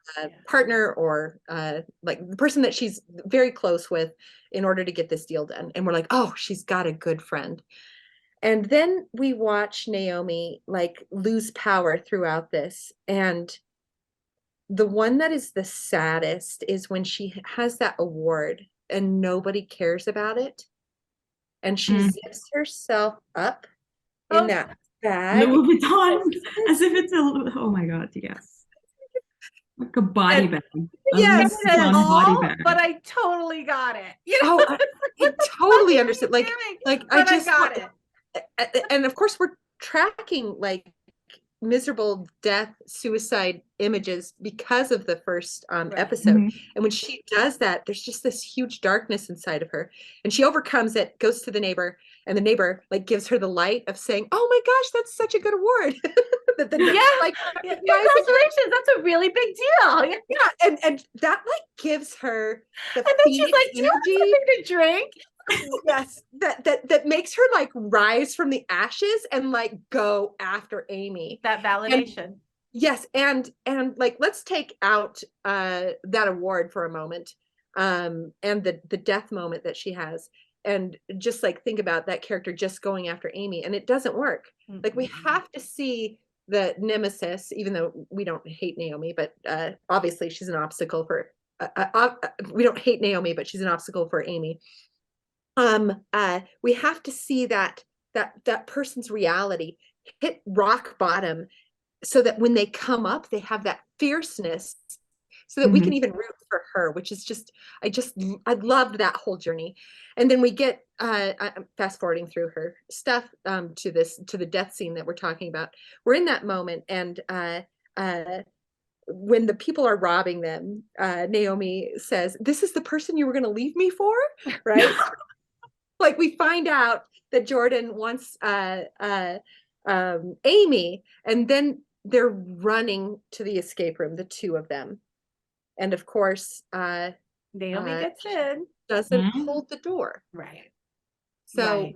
partner, or like the person that she's very close with, in order to get this deal done. And we're like, oh, she's got a good friend. And then we watch Naomi like lose power throughout this. And the one that is the saddest is when she has that award and nobody cares about it. And she zips herself up in that bag. Louis Vuitton, as if it's a, oh my God, yes. Like a body bag. Yes, body bag. But I totally got it. You know? I totally understood. Like I just got it. And of course we're tracking like miserable death, suicide images because of the first episode. And when she does that, there's just this huge darkness inside of her, and she overcomes it, goes to the neighbor, and the neighbor like gives her the light of saying, oh my gosh, that's such a good award. Like congratulations, that's a really big deal. Yeah, and that like gives her the, and then she's like, do you want something to drink? Yes, that makes her like rise from the ashes and like go after Amy. That validation. And, yes, and like let's take out that award for a moment, and the death moment that she has, and just like think about that character just going after Amy, and it doesn't work. Like we have to see the nemesis, even though we don't hate Naomi, but obviously she's an obstacle for. We don't hate Naomi, but she's an obstacle for Amy. We have to see that person's reality hit rock bottom, so that when they come up, they have that fierceness, so that we can even root for her, which is just, I loved that whole journey. And then we get, I'm fast forwarding through her stuff, to the death scene that we're talking about. We're in that moment, and when the people are robbing them, Naomi says, this is the person you were going to leave me for, right? Like we find out that Jordan wants Amy, and then they're running to the escape room, the two of them. And of course, Naomi gets in. Doesn't hold the door. Right. So,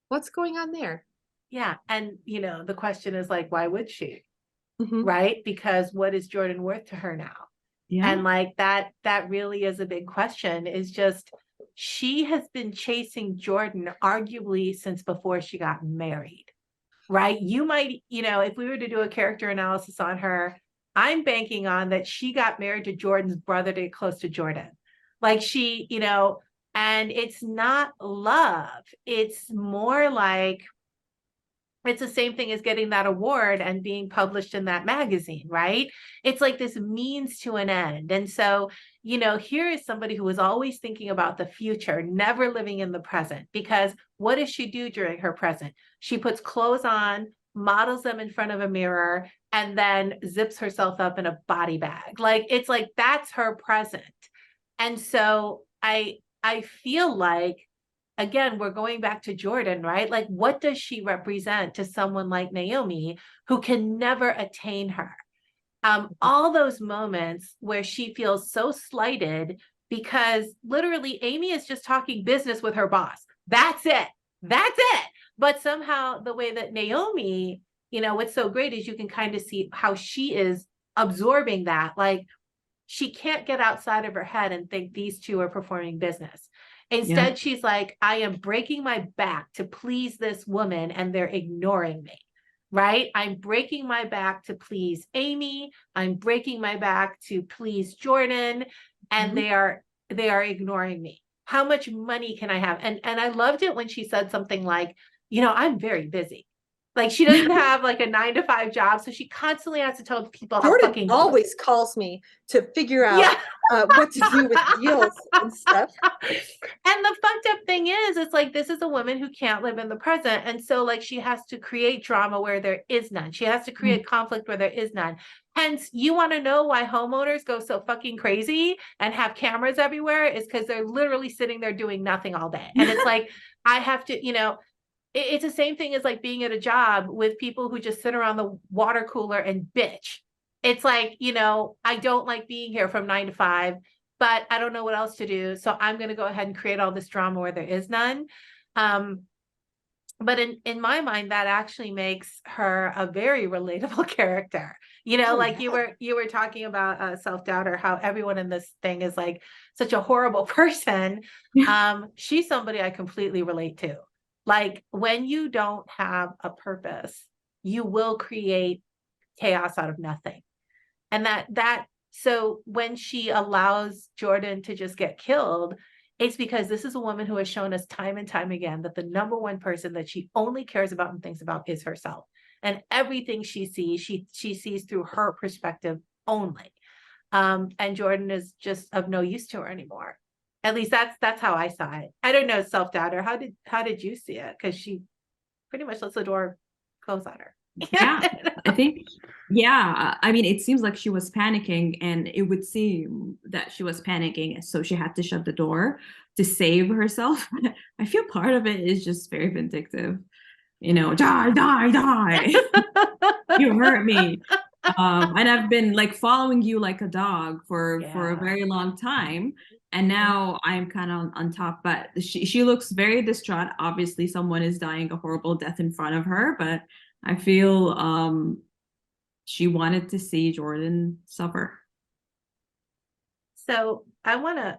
what's going on there? Yeah. And, the question is like, why would she? Right? Because what is Jordan worth to her now? Yeah. And like that really is a big question, is just, she has been chasing Jordan arguably since before she got married, right? You might, if we were to do a character analysis on her, I'm banking on that she got married to Jordan's brother to get close to Jordan. Like she, and it's not love. It's more like, it's the same thing as getting that award and being published in that magazine, right? It's like this means to an end. And so, here is somebody who is always thinking about the future, never living in the present, because what does she do during her present? She puts clothes on, models them in front of a mirror, and then zips herself up in a body bag. Like, it's like, that's her present. And so I feel like, again, we're going back to Jordan, right? Like, what does she represent to someone like Naomi who can never attain her? All those moments where she feels so slighted because literally Amy is just talking business with her boss. That's it. That's it. But somehow the way that Naomi, what's so great is you can kind of see how she is absorbing that. Like, she can't get outside of her head and think these two are performing business. Instead, she's like, I am breaking my back to please this woman, and they're ignoring me, right? I'm breaking my back to please Amy. I'm breaking my back to please Jordan, and they are ignoring me. How much money can I have? And I loved it when she said something like, you know, I'm very busy. Like she doesn't have like a 9-to-5 job. So she constantly has to tell people how Jordan fucking always calls me to figure out what to do with deals and stuff. And the fucked up thing is, it's like, this is a woman who can't live in the present. And so like, she has to create drama where there is none. She has to create conflict where there is none. Hence, you want to know why homeowners go so fucking crazy and have cameras everywhere is because they're literally sitting there doing nothing all day. And it's like, I have to, you know, it's the same thing as like being at a job with people who just sit around the water cooler and bitch. It's like, you know, I don't like being here from 9 to 5, but I don't know what else to do. So I'm going to go ahead and create all this drama where there is none. But in my mind, that actually makes her a very relatable character. You know, like you were talking about self-doubt, or how everyone in this thing is like such a horrible person. She's somebody I completely relate to. Like when you don't have a purpose, you will create chaos out of nothing. And so when she allows Jordan to just get killed, it's because this is a woman who has shown us time and time again that the number one person that she only cares about and thinks about is herself. And everything she sees, she sees through her perspective only. And Jordan is just of no use to her anymore. At least that's how I saw it. I don't know, self-doubter. How did you see it? Because she pretty much lets the door close on her. Yeah, I think, yeah, I mean, it seems like she was panicking, and it would seem that she was panicking, so she had to shut the door to save herself. I feel part of it is just very vindictive, you know, die, die, die. You hurt me. And I've been like following you like a dog for a very long time, and now I'm kind of on top. But she looks very distraught. Obviously, someone is dying a horrible death in front of her, but I feel she wanted to see Jordan suffer. So I want to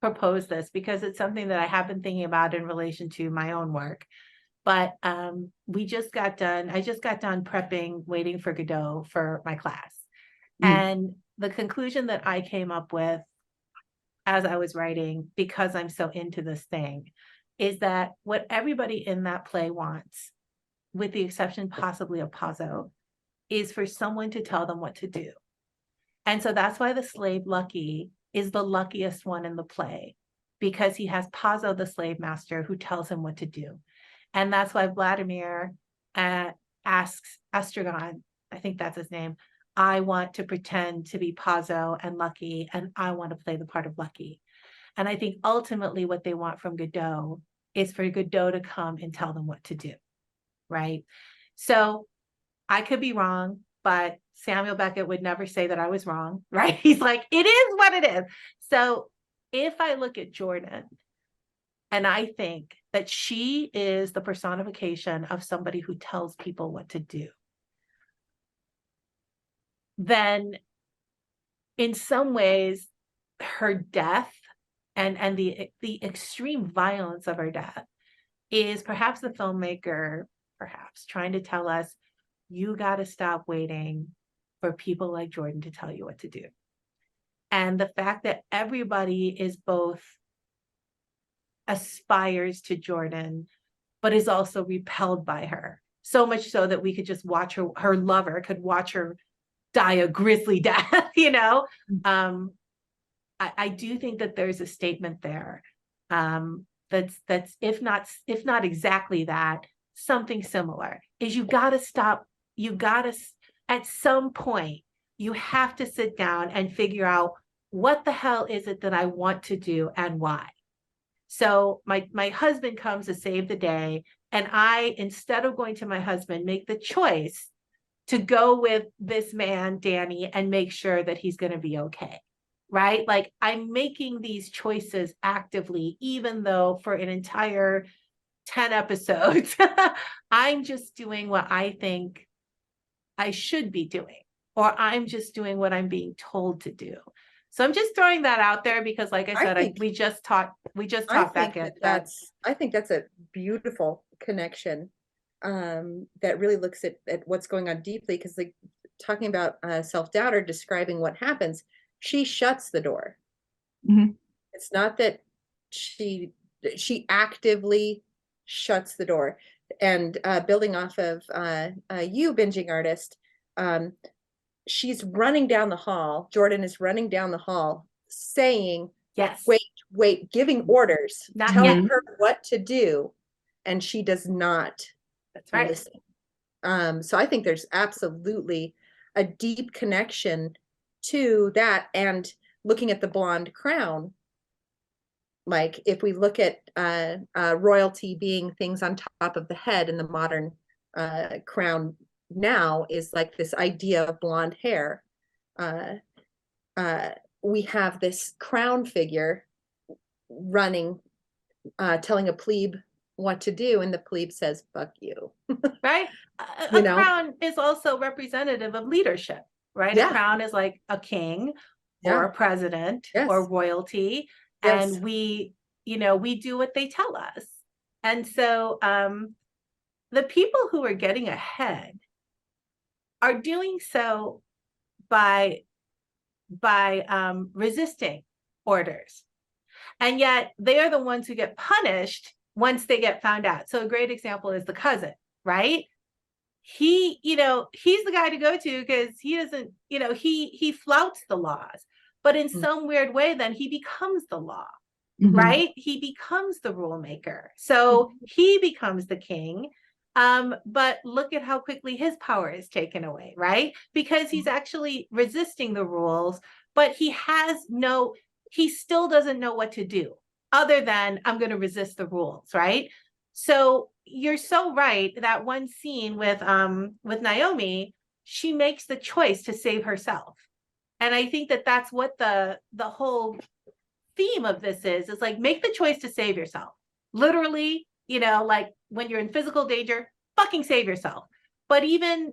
propose this because it's something that I have been thinking about in relation to my own work. But I just got done prepping, waiting for Godot for my class. And the conclusion that I came up with as I was writing, because I'm so into this thing, is that what everybody in that play wants, with the exception possibly of Pazzo, is for someone to tell them what to do. And so that's why the slave Lucky is the luckiest one in the play, because he has Pazzo, the slave master, who tells him what to do. And that's why Vladimir asks Estragon, I think that's his name, I want to pretend to be Pazzo and Lucky, and I want to play the part of Lucky. And I think ultimately what they want from Godot is for Godot to come and tell them what to do. Right. So I could be wrong, but Samuel Beckett would never say that I was wrong. Right. He's like, it is what it is. So if I look at Jordan and I think that she is the personification of somebody who tells people what to do, then in some ways her death and the extreme violence of her death is perhaps the filmmaker trying to tell us, you got to stop waiting for people like Jordan to tell you what to do. And the fact that everybody is both aspires to Jordan, but is also repelled by her. So much so that we could just watch her lover could watch her die a grisly death, you know? I do think that there's a statement there. That's if not exactly that, something similar, is you got to stop. At some point, you have to sit down and figure out, what the hell is it that I want to do and why? So my husband comes to save the day, and I, instead of going to my husband, make the choice to go with this man, Danny, and make sure that he's going to be okay. Right? Like, I'm making these choices actively, even though for an entire 10 episodes, I'm just doing what I think I should be doing, or I'm just doing what I'm being told to do. So I'm just throwing that out there because, like I said, we just talked back at that. I think that's a beautiful connection that really looks at what's going on deeply, because like talking about self-doubt or describing what happens, she shuts the door. It's not that she actively shuts the door. And building off of you, binging artist, she's running down the hall. Jordan is running down the hall saying, Yes. Wait, giving orders, Not telling yet. her what to do, and she does not That's right. listen. So I think there's absolutely a deep connection to that. And looking at the blonde crown, like if we look at royalty being things on top of the head, in the modern crown now is like this idea of blonde hair. We have this crown figure running, telling a plebe what to do, and the plebe says, fuck you. Right? You A know? crown is also representative of leadership, right? Yeah. A crown is like a king Yeah. or a president Yes. or royalty. Yes. And we, we do what they tell us. And so the people who are getting ahead are doing so by resisting orders. And yet they are the ones who get punished once they get found out. So a great example is the cousin, right? He, he's the guy to go to because he doesn't, he flouts the laws, but in some weird way, then he becomes the law, right? He becomes the rule maker. So he becomes the king. But look at how quickly his power is taken away, right? Because he's actually resisting the rules, but he still doesn't know what to do other than I'm going to resist the rules, right? So you're so right. That one scene with Naomi, she makes the choice to save herself. And I think that that's what the whole theme of this is like, make the choice to save yourself. Literally, like when you're in physical danger, fucking save yourself. But even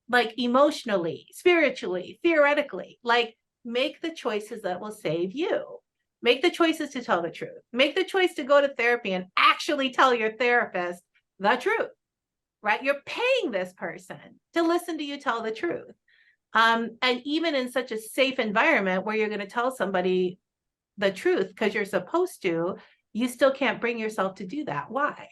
like emotionally, spiritually, theoretically, like make the choices that will save you. Make the choices to tell the truth. Make the choice to go to therapy and actually tell your therapist the truth, right? You're paying this person to listen to you tell the truth. And even in such a safe environment where you're going to tell somebody the truth because you're supposed to, you still can't bring yourself to do that. Why?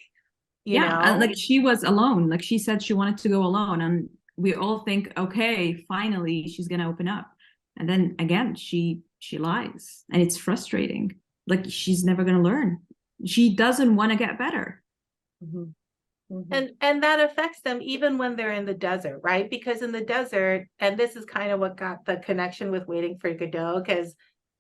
You know? Like she was alone. Like she said she wanted to go alone. And we all think, okay, finally she's going to open up. And then again, she lies, and it's frustrating. Like she's never going to learn. She doesn't want to get better. And that affects them even when they're in the desert, right? Because in the desert, and this is kind of what got the connection with Waiting for Godot, because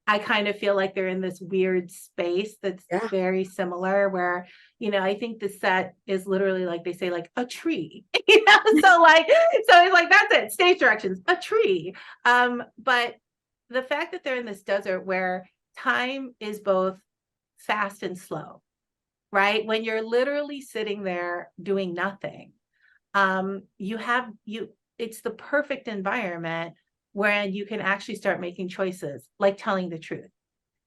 I kind of feel like they're in this weird space that's very similar where, I think the set is literally like, they say like a tree, so it's like, that's it, stage directions, a tree. But the fact that they're in this desert where time is both fast and slow, right? When you're literally sitting there doing nothing, it's the perfect environment where you can actually start making choices, like telling the truth.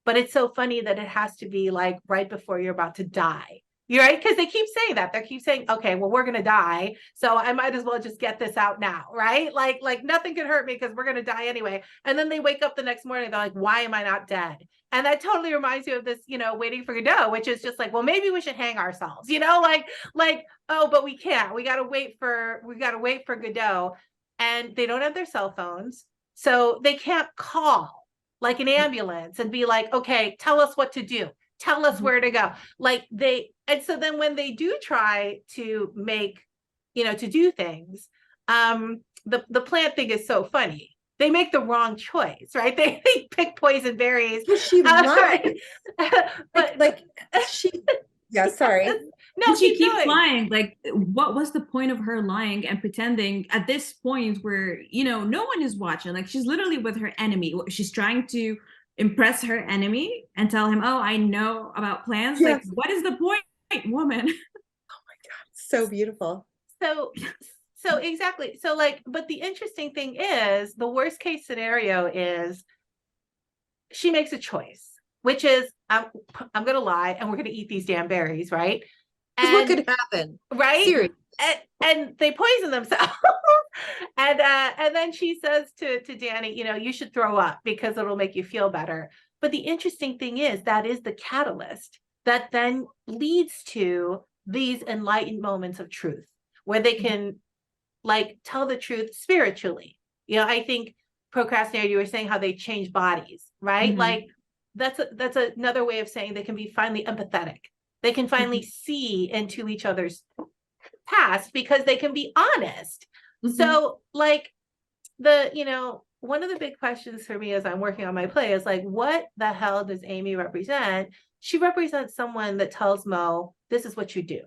But it's so funny that it has to be like right before you're about to die. You're right, because they keep saying that. They keep saying, okay, well, we're going to die, so I might as well just get this out now, right? Like nothing can hurt me because we're going to die anyway. And then they wake up the next morning, they're like, why am I not dead? And that totally reminds you of this, Waiting for Godot, which is just like, well, maybe we should hang ourselves, like, oh, but we can't. We got to wait for Godot. And they don't have their cell phones, so they can't call like an ambulance and be like, okay, tell us what to do. Tell us where to go. And so then when they do try to make, to do things, the plant thing is so funny. They make the wrong choice, right? They pick poison berries. She lied. But sorry. No, she keeps lying. Like, what was the point of her lying and pretending at this point where, no one is watching? Like, she's literally with her enemy. She's trying to impress her enemy and tell him, oh, I know about plants. Yes. Like, what is the point, woman? Oh my God, so beautiful. So exactly. So but the interesting thing is, the worst case scenario is she makes a choice, which is I'm going to lie and we're going to eat these damn berries, right? And what could happen? Right? Seriously. And they poison themselves. And then she says to Danny, you know, you should throw up because it'll make you feel better. But the interesting thing is that is the catalyst that then leads to these enlightened moments of truth where they can like tell the truth spiritually. You know, I think procrastinator, you were saying how they change bodies, right? Like that's another way of saying they can be finally empathetic. They can finally see into each other's past because they can be honest. So like you know, one of the big questions for me as I'm working on my play is like, what the hell does Amy represent? She represents someone that tells Mo, this is what you do.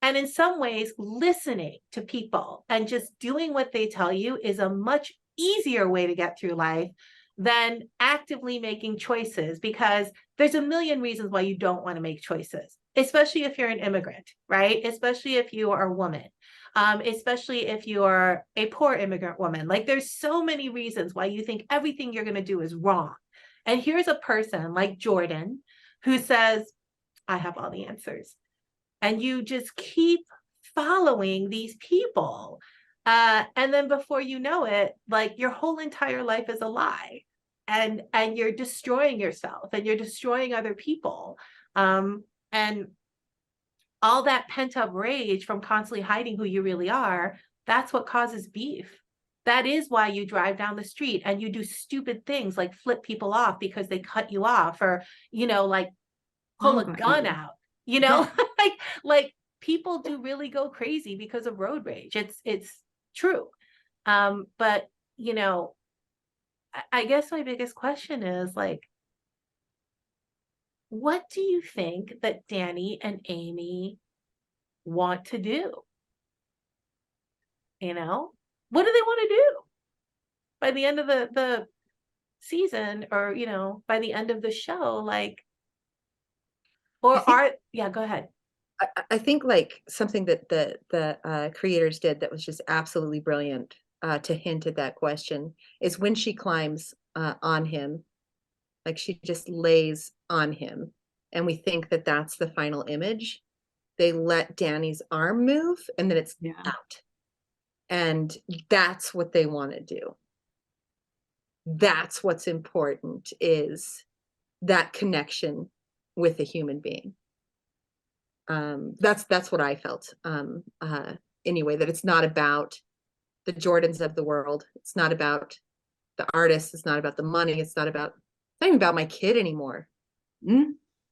And in some ways, listening to people and just doing what they tell you is a much easier way to get through life than actively making choices, because there's a million reasons why you don't want to make choices, especially if you're an immigrant, right? Especially if you are a woman, especially if you are a poor immigrant woman. Like there's so many reasons why you think everything you're going to do is wrong. And here's a person like Jordan who says, I have all the answers. And you just keep following these people. And then before you know it, like your whole entire life is a lie. And you're destroying yourself and you're destroying other people. And all that pent-up rage from constantly hiding who you really are, that's what causes beef. That is why you drive down the street and you do stupid things like flip people off because they cut you off, or, you know, like pull a gun out, you know, like people do really go crazy because of road rage. It's true. But, you know, I guess my biggest question is like, what do you think that Danny and Amy want to do? You know, what do they want to do by the end of the season, or, you know, by the end of the show? Like, yeah, go ahead. I think like something that the creators did that was just absolutely brilliant to hint at that question is when she climbs on him, like she just lays on him, and we think that that's the final image. They let Danny's arm move, and then it's out, and that's what they want to do. That's what's important, is that connection with a human being. That's what I felt. Anyway, that it's not about the Jordans of the world. It's not about the artists. It's not about the money. It's not even about my kid anymore.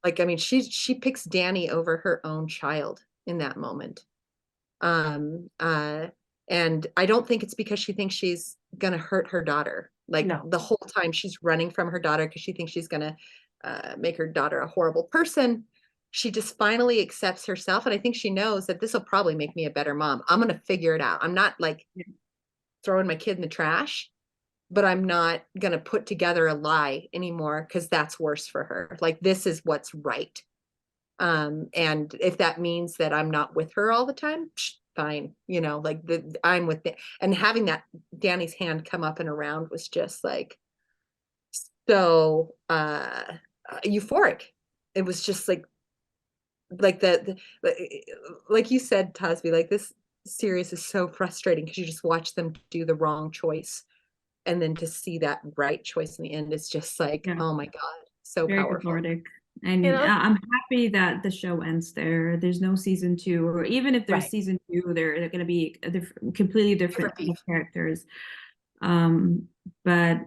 Like, I mean, she picks Danny over her own child in that moment. And I don't think it's because she thinks she's gonna hurt her daughter. Like the whole time she's running from her daughter because she thinks she's gonna make her daughter a horrible person. She just finally accepts herself. And I think she knows that this will probably make me a better mom. I'm going to figure it out. I'm not like throwing my kid in the trash, but I'm not going to put together a lie anymore, because that's worse for her. Like, this is what's right. And if that means that I'm not with her all the time, fine. You know, like I'm with it. And having that Danny's hand come up and around was just like, so euphoric. It was just like like you said, Tasby, like this series is so frustrating because you just watch them do the wrong choice, and then to see that right choice in the end is just like, oh my God, so very powerful. cathartic. And you know, I'm happy that the show ends there. There's no season 2, or even if there's season 2, they're going to be completely different characters. But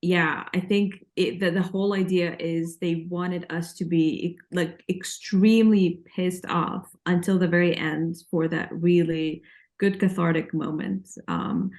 yeah, I think the whole idea is they wanted us to be like extremely pissed off until the very end for that really good cathartic moment. And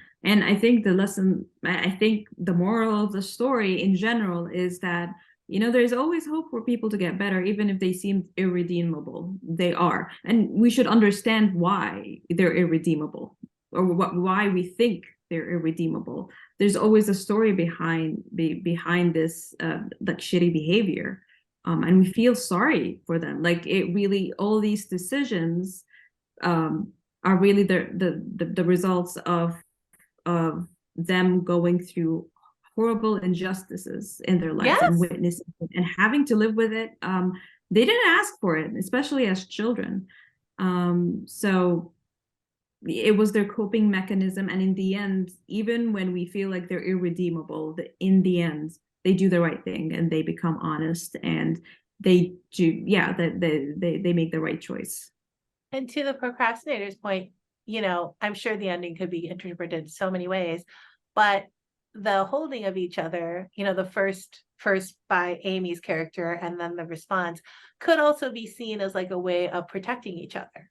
I think I think the moral of the story in general is that, you know, there's always hope for people to get better, even if they seem irredeemable. They are. And we should understand why they're irredeemable, or why we think they're irredeemable. There's always a story behind this like shitty behavior, and we feel sorry for them. Like, it really, all these decisions are really the results of them going through horrible injustices in their lives and witnessing it and having to live with it. They didn't ask for it, especially as children. So it was their coping mechanism. And in the end, even when we feel like they're irredeemable, in the end, they do the right thing and they become honest and they do, yeah, they make the right choice. And to the procrastinator's point, you know, I'm sure the ending could be interpreted so many ways, but the holding of each other, you know, the first by Amy's character and then the response could also be seen as like a way of protecting each other.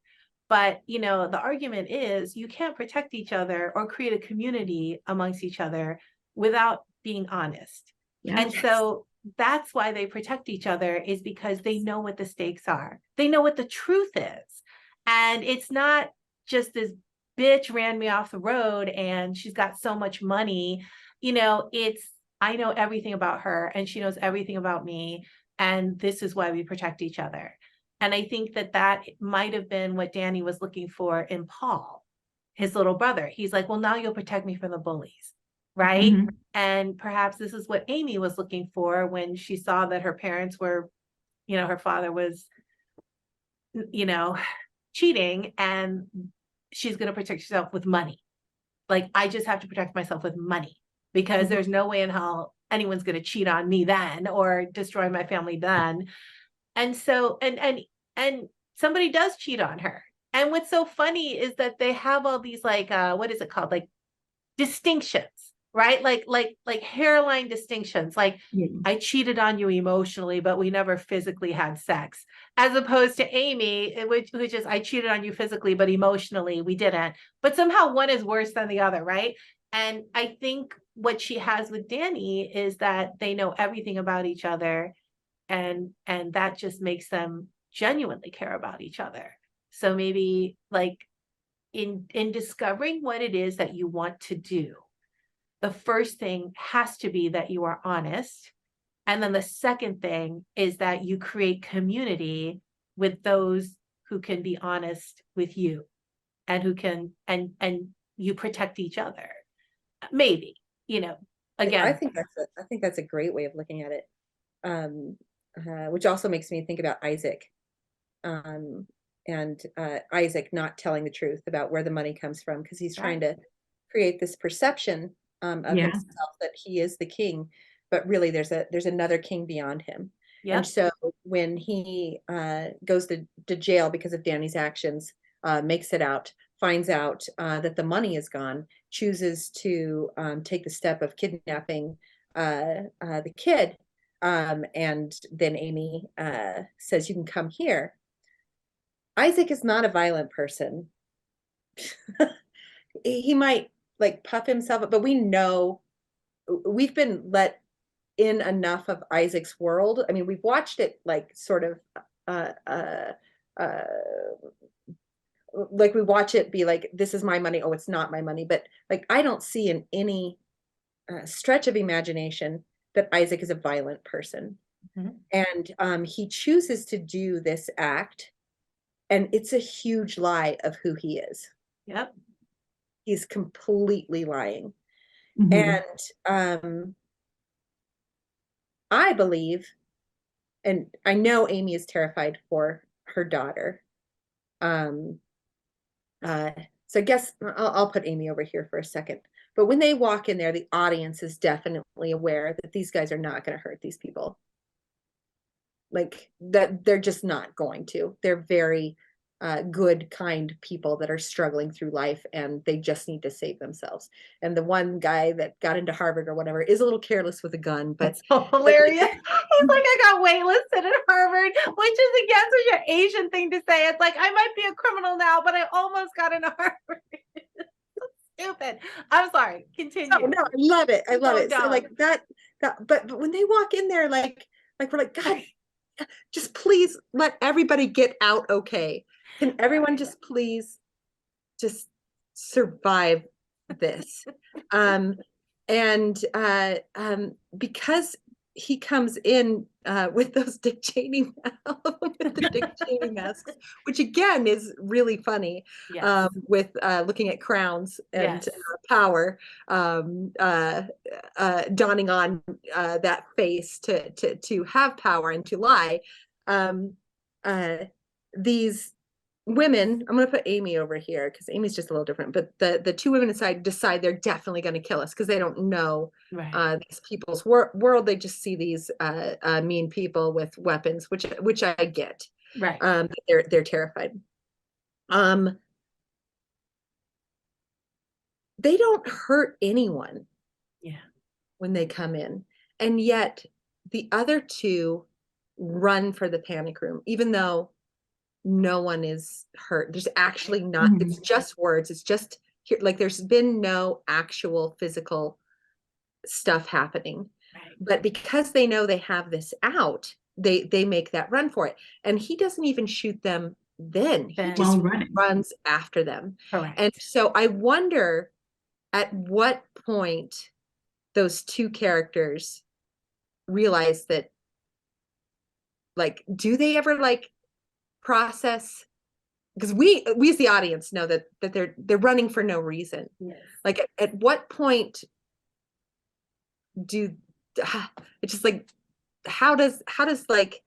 But, you know, the argument is you can't protect each other or create a community amongst each other without being honest. Yeah. And so that's why they protect each other, is because they know what the stakes are. They know what the truth is. And it's not just this bitch ran me off the road and she's got so much money. You know, it's, I know everything about her and she knows everything about me. And this is why we protect each other. And I think that that might have been what Danny was looking for in Paul, his little brother. He's like, well, now you'll protect me from the bullies, right? Mhm. And perhaps this is what Amy was looking for when she saw that her parents were, you know, her father was, you know, cheating, and she's going to protect herself with money. Like, I just have to protect myself with money because there's no way in hell anyone's going to cheat on me then or destroy my family then. And so, and somebody does cheat on her. And what's so funny is that they have all these like, what is it called? Like distinctions, right? Like hairline distinctions. Like, Yeah. I cheated on you emotionally, but we never physically had sex. As opposed to Amy, which is, I cheated on you physically, but emotionally we didn't. But somehow one is worse than the other, right? And I think what she has with Danny is that they know everything about each other, and that just makes them genuinely care about each other. So maybe like in discovering what it is that you want to do, the first thing has to be that you are honest. And then the second thing is that you create community with those who can be honest with you and who can, and you protect each other. Maybe, you know, again. I think that's a great way of looking at it. Which also makes me think about Isaac. And Isaac not telling the truth about where the money comes from, because he's trying to create this perception of himself that he is the king, but really there's another king beyond him. Yep. And so when he goes to jail because of Danny's actions, makes it out, finds out that the money is gone, chooses to take the step of kidnapping the kid, and then Amy says, you can come here. Isaac is not a violent person. He might like puff himself up, but we know, we've been let in enough of Isaac's world. I mean, we've watched it like sort of like we watch it be like, this is my money. Oh, it's not my money. But like, I don't see in any stretch of imagination that Isaac is a violent person. And he chooses to do this act, and it's a huge lie of who he is. Yep. He's completely lying. Mhm. And I believe, and I know Amy is terrified for her daughter. So I guess I'll put Amy over here for a second. But when they walk in there, the audience is definitely aware that these guys are not going to hurt these people. Like that, they're just not going to. They're very good, kind people that are struggling through life, and they just need to save themselves. And the one guy that got into Harvard or whatever is a little careless with a gun, but so hilarious. He's like, I got waitlisted at Harvard, which is again such an Asian thing to say. It's like, I might be a criminal now, but I almost got into Harvard. Stupid. I'm sorry. Continue. No, I love it. I love it. Dumb. So like that, but when they walk in there, like we're like, God, just please let everybody get out okay. Can everyone just please just survive this? And because he comes in with those Dick Cheney with the Dick Cheney masks, which again is really funny. Yes. With looking at crowns and power, donning on that face to have power and to lie. These women, I'm going to put Amy over here because Amy's just a little different, but the two women inside decide they're definitely going to kill us because they don't know Right. these people's world. They just see these mean people with weapons, which I get. Right. They're terrified. They don't hurt anyone Yeah. when they come in, and yet the other two run for the panic room, even though no one is hurt. There's actually not, it's just words. It's just here, like there's been no actual physical stuff happening. Right. But because they know they have this out, they make that run for it. And he doesn't even shoot them then. He Then. just While running. runs after them. Correct. And so I wonder at what point those two characters realize that, like, do they ever like process, because we as the audience know that they're running for no reason. Yes. Like at what point do it's just like how does like,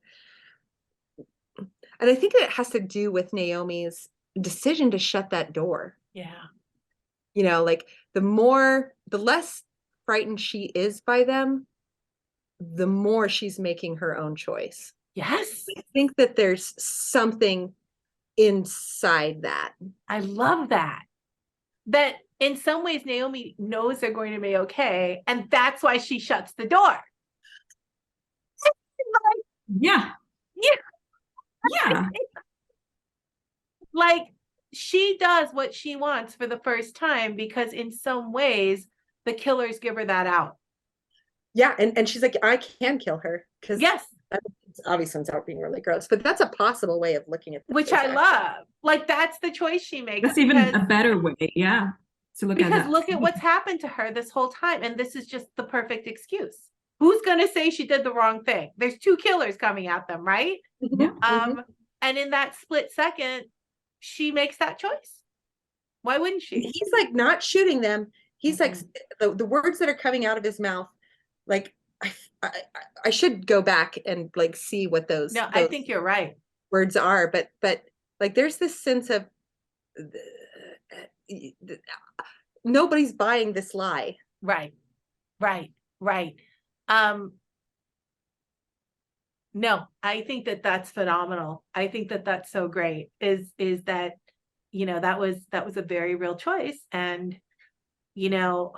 and I think that it has to do with Naomi's decision to shut that door. Yeah. You know, like the less frightened she is by them, the more she's making her own choice. Yes. I think that there's something inside that. I love that. That in some ways, Naomi knows they're going to be okay. And that's why she shuts the door. Yeah. Yeah. Yeah. Like she does what she wants for the first time because in some ways the killers give her that out. Yeah, and she's like, I can kill her because yes, obviously it's out being really gross, but that's a possible way of looking at this, which I love. Like that's the choice she makes. That's even a better way, yeah, to look at that. Because look at what's happened to her this whole time, and this is just the perfect excuse. Who's gonna say she did the wrong thing? There's two killers coming at them, right? Mm-hmm. And in that split second, she makes that choice. Why wouldn't she? He's like not shooting them. He's like the words that are coming out of his mouth. Like I should go back and like see what those. No, I think you're right. Words are, but like there's this sense of nobody's buying this lie. Right. No, I think that that's phenomenal. I think that that's so great. Is that, you know, that was a very real choice. And, you know,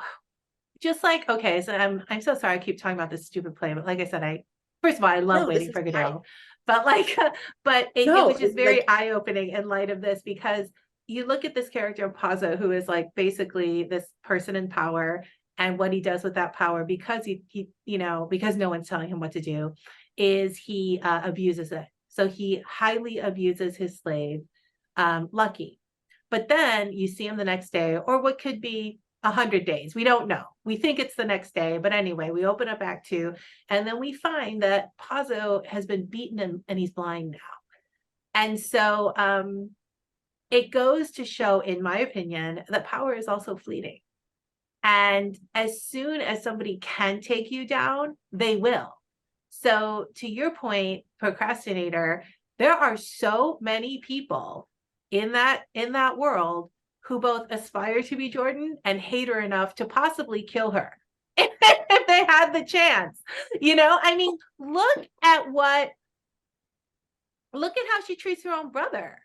just like, okay, so I'm so sorry I keep talking about this stupid play, but like I said, first of all, I love Waiting for Godot, but like, it was just very eye-opening in light of this, because you look at this character of Pazzo, who is like basically this person in power, and what he does with that power, because he you know, because no one's telling him what to do, is he abuses it. So he highly abuses his slave, Lucky. But then you see him the next day, or what could be 100 days. We don't know. We think it's the next day, but anyway, we open up Act 2, and then we find that Pazzo has been beaten and he's blind now. And so it goes to show, in my opinion, that power is also fleeting. And as soon as somebody can take you down, they will. So to your point, procrastinator, there are so many people in that world who both aspire to be Jordan and hate her enough to possibly kill her if they had the chance. You know, I mean, look at how she treats her own brother.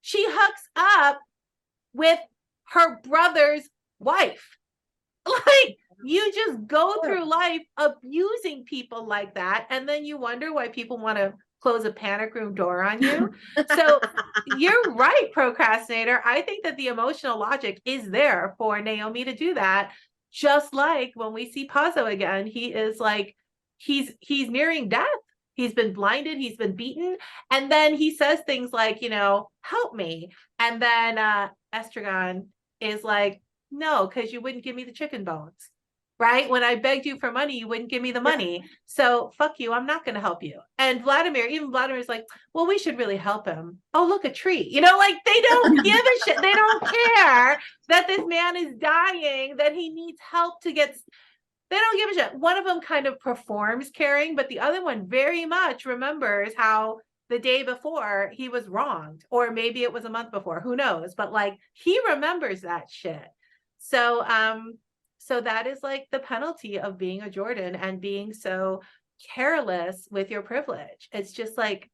She hooks up with her brother's wife. Like, you just go through life abusing people like that, and then you wonder why people want to close a panic room door on you. So you're right, procrastinator. I think that the emotional logic is there for Naomi to do that. Just like when we see Pazzo again, he is like, he's nearing death. He's been blinded, he's been beaten. And then he says things like, you know, help me. And then Estragon is like, no, because you wouldn't give me the chicken bones. Right? When I begged you for money, you wouldn't give me the money. So fuck you, I'm not going to help you. And Vladimir's like, well, we should really help him. Oh, look, a tree. You know, like they don't give a shit. They don't care that this man is dying, that he needs help to get. They don't give a shit. One of them kind of performs caring, but the other one very much remembers how the day before he was wronged, or maybe it was a month before, who knows, but like he remembers that shit. So so that is like the penalty of being a Jordan and being so careless with your privilege. It's just like,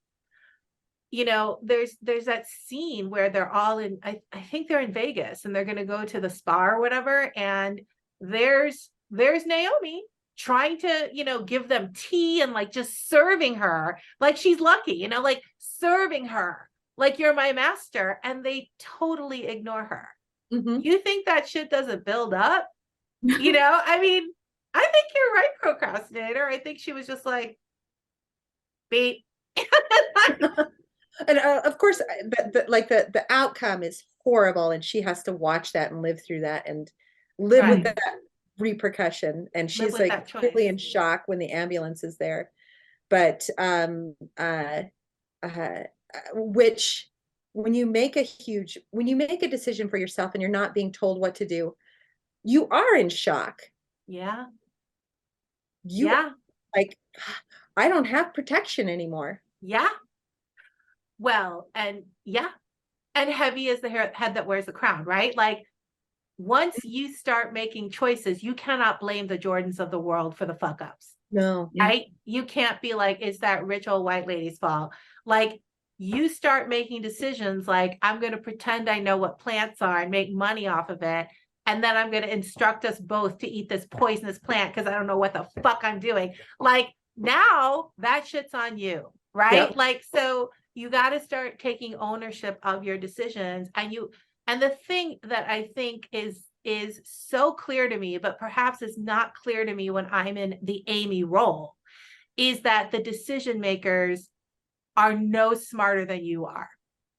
you know, there's that scene where they're all in, I think they're in Vegas and they're going to go to the spa or whatever, and there's Naomi trying to, you know, give them tea and like just serving her like she's lucky, you know, like serving her like you're my master, and they totally ignore her. You think that shit doesn't build up? You know, I mean, I think you're right, procrastinator. I think she was just like, beat. And of course, the outcome is horrible, and she has to watch that and live through that and live with Right. that repercussion. And Live she's with like that choice. really in shock when the ambulance is there. But which when you make a decision for yourself and you're not being told what to do, you are in shock. Yeah. You Yeah. like, I don't have protection anymore. Yeah. Well, and yeah. And heavy is the head that wears the crown, right? Like once you start making choices, you cannot blame the Jordans of the world for the fuck ups. No. Right? You can't be like, it's that rich old white lady's fault. Like you start making decisions like, I'm going to pretend I know what plants are and make money off of it. And then I'm going to instruct us both to eat this poisonous plant because I don't know what the fuck I'm doing. Like now that shit's on you, right? Yep. Like, so you got to start taking ownership of your decisions. And the thing that I think is so clear to me, but perhaps is not clear to me when I'm in the Amy role, is that the decision makers are no smarter than you are,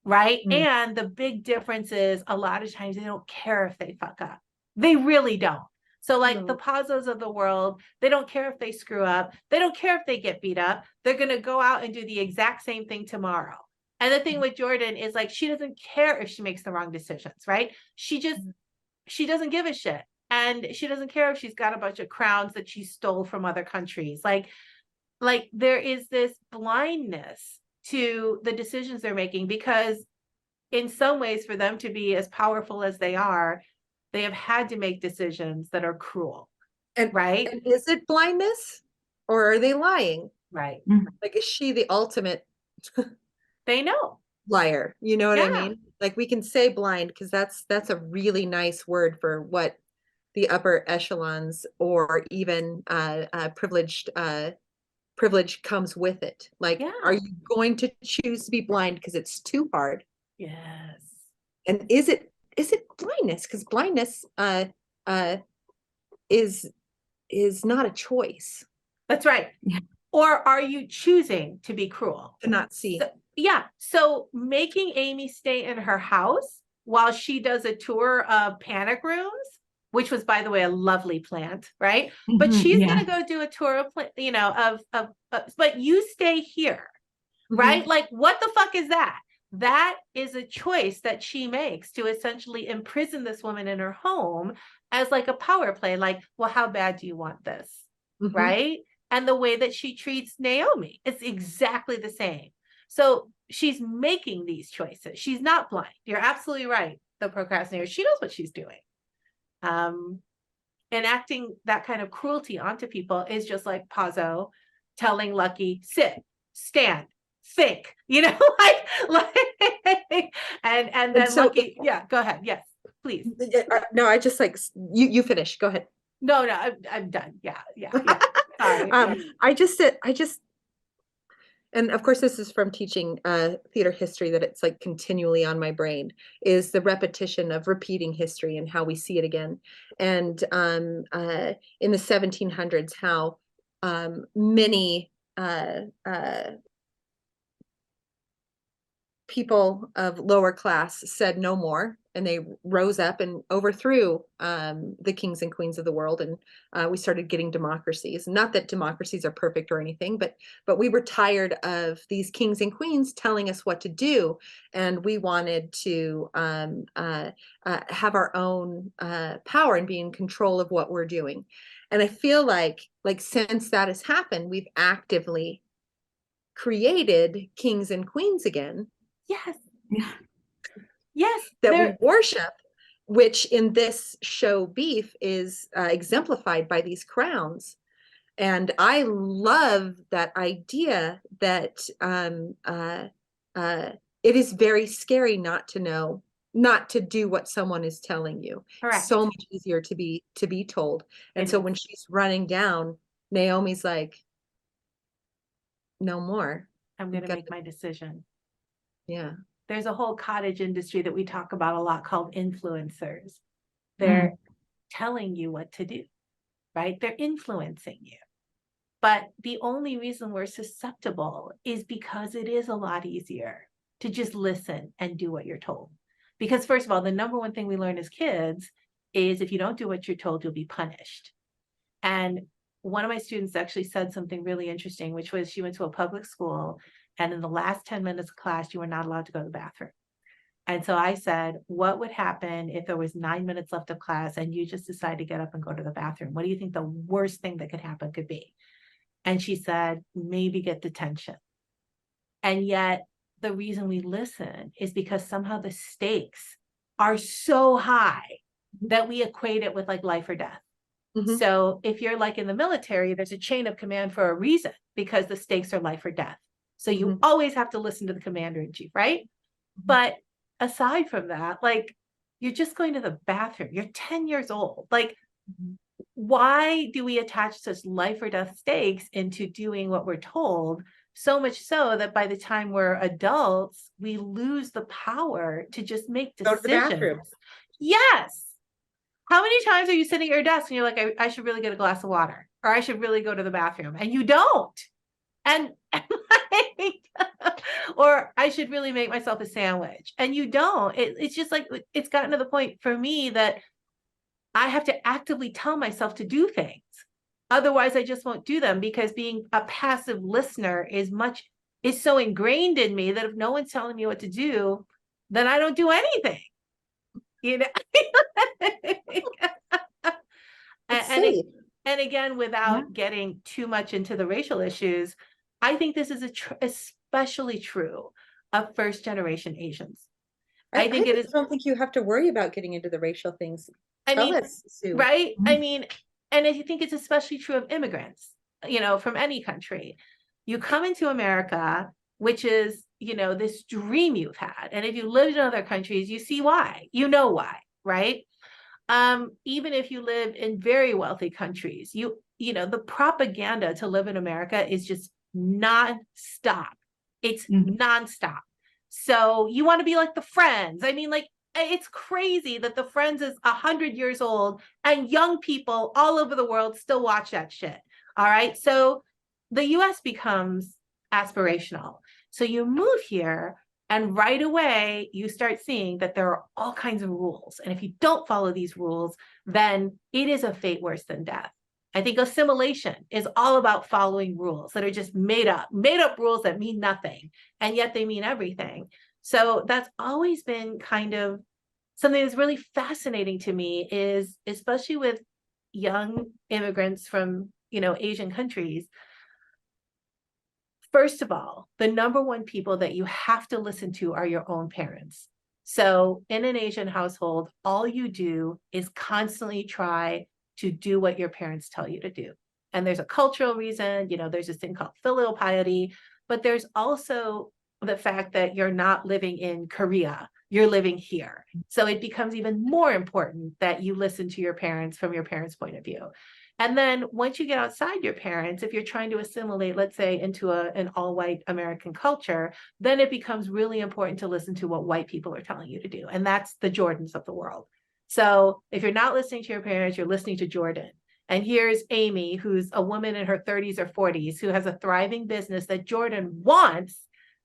right? And the big difference is a lot of times they don't care if they fuck up. They really don't. So like the Pazos of the world, they don't care if they screw up. They don't care if they get beat up. They're going to go out and do the exact same thing tomorrow. And the thing with Jordan is like, she doesn't care if she makes the wrong decisions, right? She doesn't give a shit. And she doesn't care if she's got a bunch of crowns that she stole from other countries. Like there is this blindness to the decisions they're making, because in some ways for them to be as powerful as they are, they have had to make decisions that are cruel. And right? And is it blindness or are they lying? Right. Like, is she the ultimate They know. liar? You know what I Yeah. mean? Like, we can say blind because that's a really nice word for what the upper echelons or even privilege comes with it. Like, Yeah. are you going to choose to be blind because it's too hard? Yes. And is it blindness? Because blindness is not a choice. That's right. Or are you choosing to be cruel? To not see. So, yeah. So making Amy stay in her house while she does a tour of panic rooms, which was, by the way, a lovely plant, right? But she's going to go do a tour of, you know, but you stay here, right? Like, what the fuck is that? That is a choice that she makes to essentially imprison this woman in her home as like a power play. Like, well, how bad do you want this? Right? And the way that she treats Naomi, it's exactly the same. So she's making these choices. She's not blind. You're absolutely right. The procrastinator, she knows what she's doing. Enacting that kind of cruelty onto people is just like Pazzo telling Lucky, sit, stand, think, you know, like and then so, Lucky, yeah, go ahead. Yes, please. No, I just like you finish. Go ahead. No, I'm done. Yeah. Sorry. I just and of course this is from teaching theater history, that it's like continually on my brain, is the repetition of repeating history and how we see it again. And in the 1700s, how many people of lower class said no more, and they rose up and overthrew the kings and queens of the world, and we started getting democracies. Not that democracies are perfect or anything, but we were tired of these kings and queens telling us what to do, and we wanted to have our own power and be in control of what we're doing. And I feel like since that has happened, we've actively created kings and queens again. Yes. Yeah. Yes. That we worship, which in this show Beef is exemplified by these crowns. And I love that idea that it is very scary not to know, not to do what someone is telling you. Correct. So much easier to be told. And so when she's running down, Naomi's like, no more. I'm going to make my decision. Yeah. There's a whole cottage industry that we talk about a lot called influencers. They're telling you what to do, right? They're influencing you. But the only reason we're susceptible is because it is a lot easier to just listen and do what you're told. Because first of all, the number one thing we learn as kids is if you don't do what you're told, you'll be punished. And one of my students actually said something really interesting, which was she went to a public school, and in the last 10 minutes of class, you were not allowed to go to the bathroom. And so I said, what would happen if there was 9 minutes left of class and you just decided to get up and go to the bathroom? What do you think the worst thing that could happen could be? And she said, maybe get detention. And yet the reason we listen is because somehow the stakes are so high that we equate it with like life or death. So if you're like in the military, there's a chain of command for a reason, because the stakes are life or death. So you always have to listen to the commander in chief, right? But aside from that, like, you're just going to the bathroom. You're 10 years old. Like, why do we attach such life or death stakes into doing what we're told? So much so that by the time we're adults, we lose the power to just make decisions. Go to the bathroom. Yes. How many times are you sitting at your desk and you're like, I should really get a glass of water, or I should really go to the bathroom, and you don't? And or I should really make myself a sandwich, and you don't. It's just like, it's gotten to the point for me that I have to actively tell myself to do things. Otherwise, I just won't do them, because being a passive listener is so ingrained in me that if no one's telling me what to do, then I don't do anything. You know. and again, without getting too much into the racial issues, I think this is especially true of first generation Asians. I think it is. I don't think you have to worry about getting into the racial things. Tell us, Sue. Right? I mean, and I think it's especially true of immigrants, you know, from any country. You come into America, which is, you know, this dream you've had. And if you lived in other countries, you see why, you know why, right? Even if you live in very wealthy countries, you know, the propaganda to live in America is just nonstop. It's nonstop. So you want to be like the Friends. I mean, like, it's crazy that the Friends is 100 years old and young people all over the world still watch that shit. All right. So the US becomes aspirational. So you move here, and right away you start seeing that there are all kinds of rules. And if you don't follow these rules, then it is a fate worse than death. I think assimilation is all about following rules that are just made up rules that mean nothing, and yet they mean everything. So that's always been kind of something that's really fascinating to me, is especially with young immigrants from, you know, Asian countries. First of all, the number one people that you have to listen to are your own parents. So in an Asian household, all you do is constantly try to do what your parents tell you to do. And there's a cultural reason, you know, there's this thing called filial piety, but there's also the fact that you're not living in Korea, you're living here. So it becomes even more important that you listen to your parents from your parents' point of view. And then once you get outside your parents, if you're trying to assimilate, let's say, into an all-white American culture, then it becomes really important to listen to what white people are telling you to do. And that's the Jordans of the world. So if you're not listening to your parents, you're listening to Jordan. And here's Amy, who's a woman in her 30s or 40s, who has a thriving business that Jordan wants,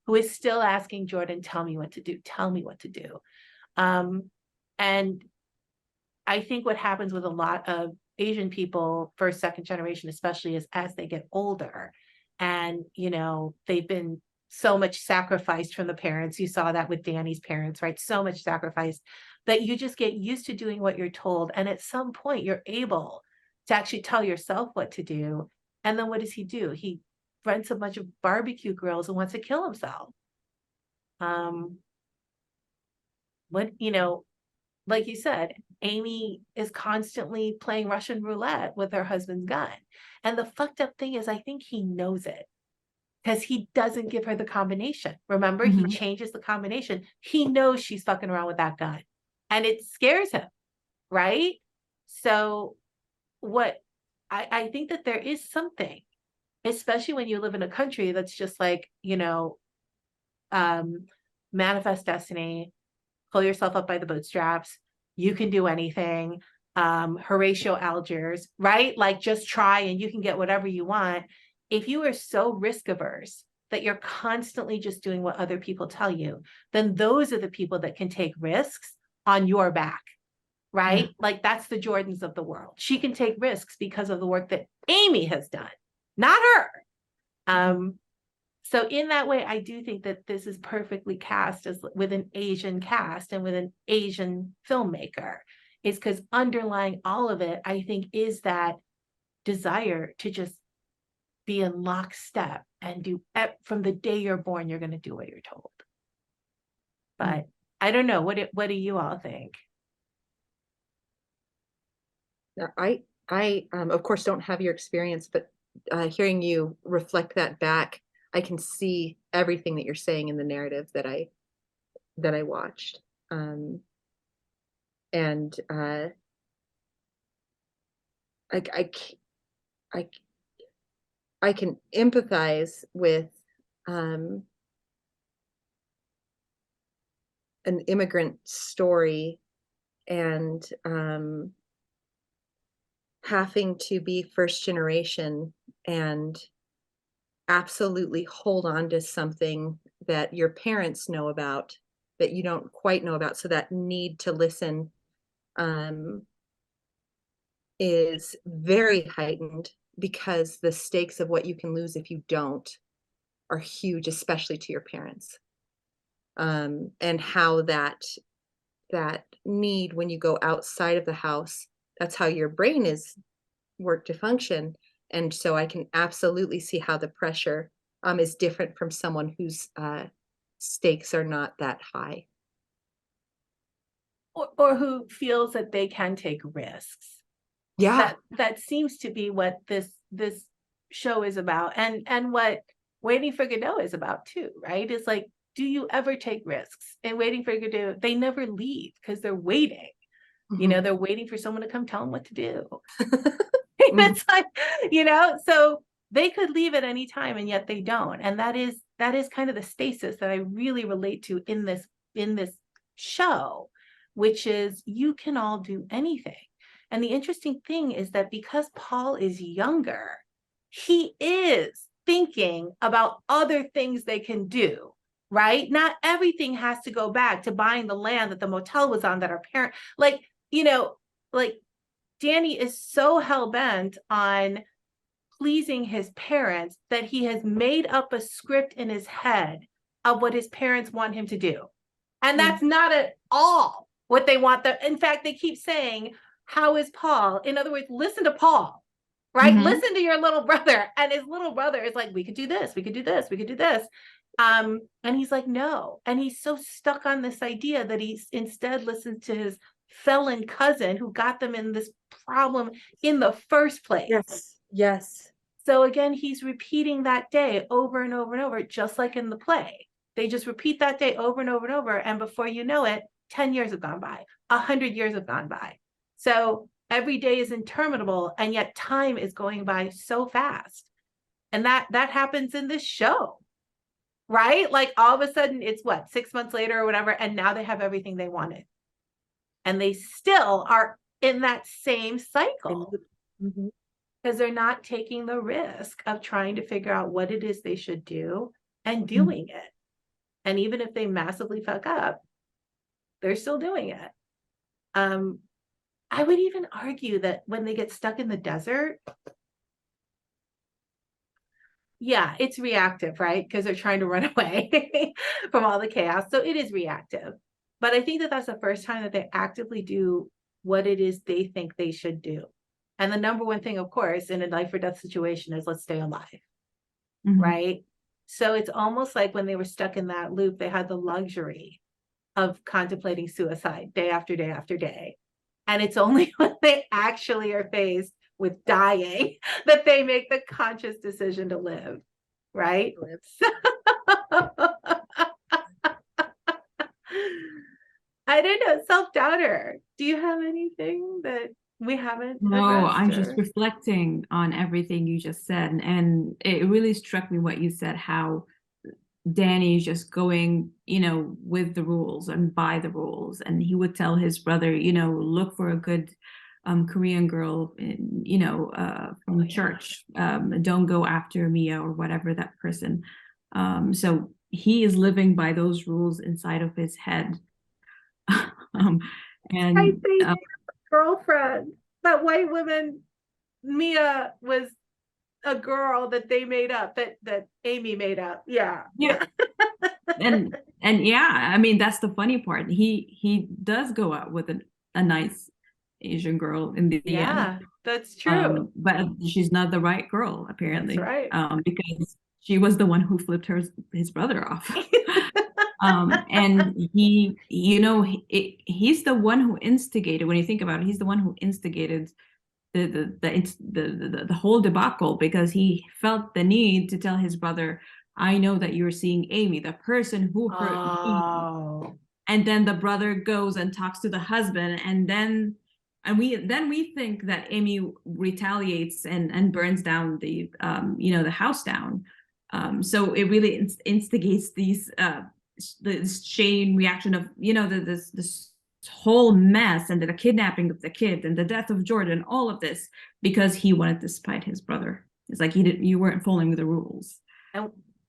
who is still asking Jordan, tell me what to do. Tell me what to do. And I think what happens with a lot of Asian people, first, second generation, especially, is as they get older and, you know, they've been so much sacrificed from the parents. You saw that with Danny's parents, right? So much sacrifice that you just get used to doing what you're told. And at some point you're able to actually tell yourself what to do. And then what does he do? He rents a bunch of barbecue grills and wants to kill himself. What, you know, like you said, Amy is constantly playing Russian roulette with her husband's gun. And the fucked up thing is, I think he knows it because he doesn't give her the combination. Remember, he changes the combination. He knows she's fucking around with that gun and it scares him, right? So what I think that there is something, especially when you live in a country that's just like, you know, manifest destiny, pull yourself up by the bootstraps, you can do anything, Horatio Algiers, right? Like just try and you can get whatever you want. If you are so risk averse that you're constantly just doing what other people tell you, then those are the people that can take risks on your back, right? Like that's the Jordans of the world. She can take risks because of the work that Amy has done, not her. So in that way, I do think that this is perfectly cast as with an Asian cast and with an Asian filmmaker, is because underlying all of it, I think, is that desire to just be in lockstep and do from the day you're born, you're going to do what you're told. But I don't know. What do you all think? I of course don't have your experience, but hearing you reflect that back, I can see everything that you're saying in the narrative that I watched. And I can empathize with an immigrant story and having to be first generation and absolutely hold on to something that your parents know about that you don't quite know about. So that need to listen is very heightened because the stakes of what you can lose if you don't are huge, especially to your parents. And how that need, when you go outside of the house, that's how your brain is worked to function. And so I can absolutely see how the pressure is different from someone whose stakes are not that high. Or who feels that they can take risks. Yeah. That seems to be what this show is about, and what Waiting for Godot is about too, right? It's like, do you ever take risks? And Waiting for Godot, they never leave because they're waiting. You know, they're waiting for someone to come tell them what to do. It's like, you know, so they could leave at any time and yet they don't. And that is kind of the stasis that I really relate to in this show, which is you can all do anything. And the interesting thing is that because Paul is younger, he is thinking about other things they can do, right? Not everything has to go back to buying the land that the motel was on that our parent, like, you know, like Danny is so hell-bent on pleasing his parents that he has made up a script in his head of what his parents want him to do. And that's not at all what they want. In fact, they keep saying, how is Paul? In other words, listen to Paul, right? Listen to your little brother. And his little brother is like, we could do this, we could do this, we could do this. And he's like, no. And he's so stuck on this idea that he instead listens to his felon cousin who got them in this problem in the first place. Yes. So again, he's repeating that day over and over and over, just like in the play. They just repeat that day over and over and over. And before you know it, 10 years have gone by, 100 years have gone by. So every day is interminable, and yet time is going by so fast. And that happens in this show, right? Like all of a sudden it's 6 months later or whatever, and now they have everything they wanted. And they still are in that same cycle because they're not taking the risk of trying to figure out what it is they should do and doing it. And even if they massively fuck up, they're still doing it. I would even argue that when they get stuck in the desert, yeah, it's reactive, right? Because they're trying to run away from all the chaos. So it is reactive. But I think that that's the first time that they actively do what it is they think they should do. And the number one thing, of course, in a life or death situation is let's stay alive. Mhm. right? So it's almost like when they were stuck in that loop, they had the luxury of contemplating suicide day after day after day. And it's only when they actually are faced with dying that they make the conscious decision to live, right? I don't know, self-doubter. Do you have anything that we haven't No, addressed? I'm just reflecting on everything you just said, and it really struck me what you said, how Danny's just going, with the rules and by the rules. And he would tell his brother, look for a good Korean girl, from church. Don't go after Mia or whatever that person. So he is living by those rules inside of his head. um, I and think girlfriend, that white woman, Mia, was a girl that they made up, that Amy made up. Yeah. yeah, and yeah, I mean, that's the funny part. He does go out with a nice Asian girl in the end. Yeah, that's true. But she's not the right girl, apparently. That's right. Because she was the one who flipped his brother off. And he's the one who instigated, when you think about it, he's the one who instigated the whole debacle, because he felt the need to tell his brother, I know that you're seeing Amy, the person who hurt me. Oh, And then the brother goes and talks to the husband, and we think that Amy retaliates and burns down the house down. So it really instigates this chain reaction of this whole mess, and the kidnapping of the kid and the death of Jordan, all of this because he wanted to spite his brother. It's like you weren't following the rules.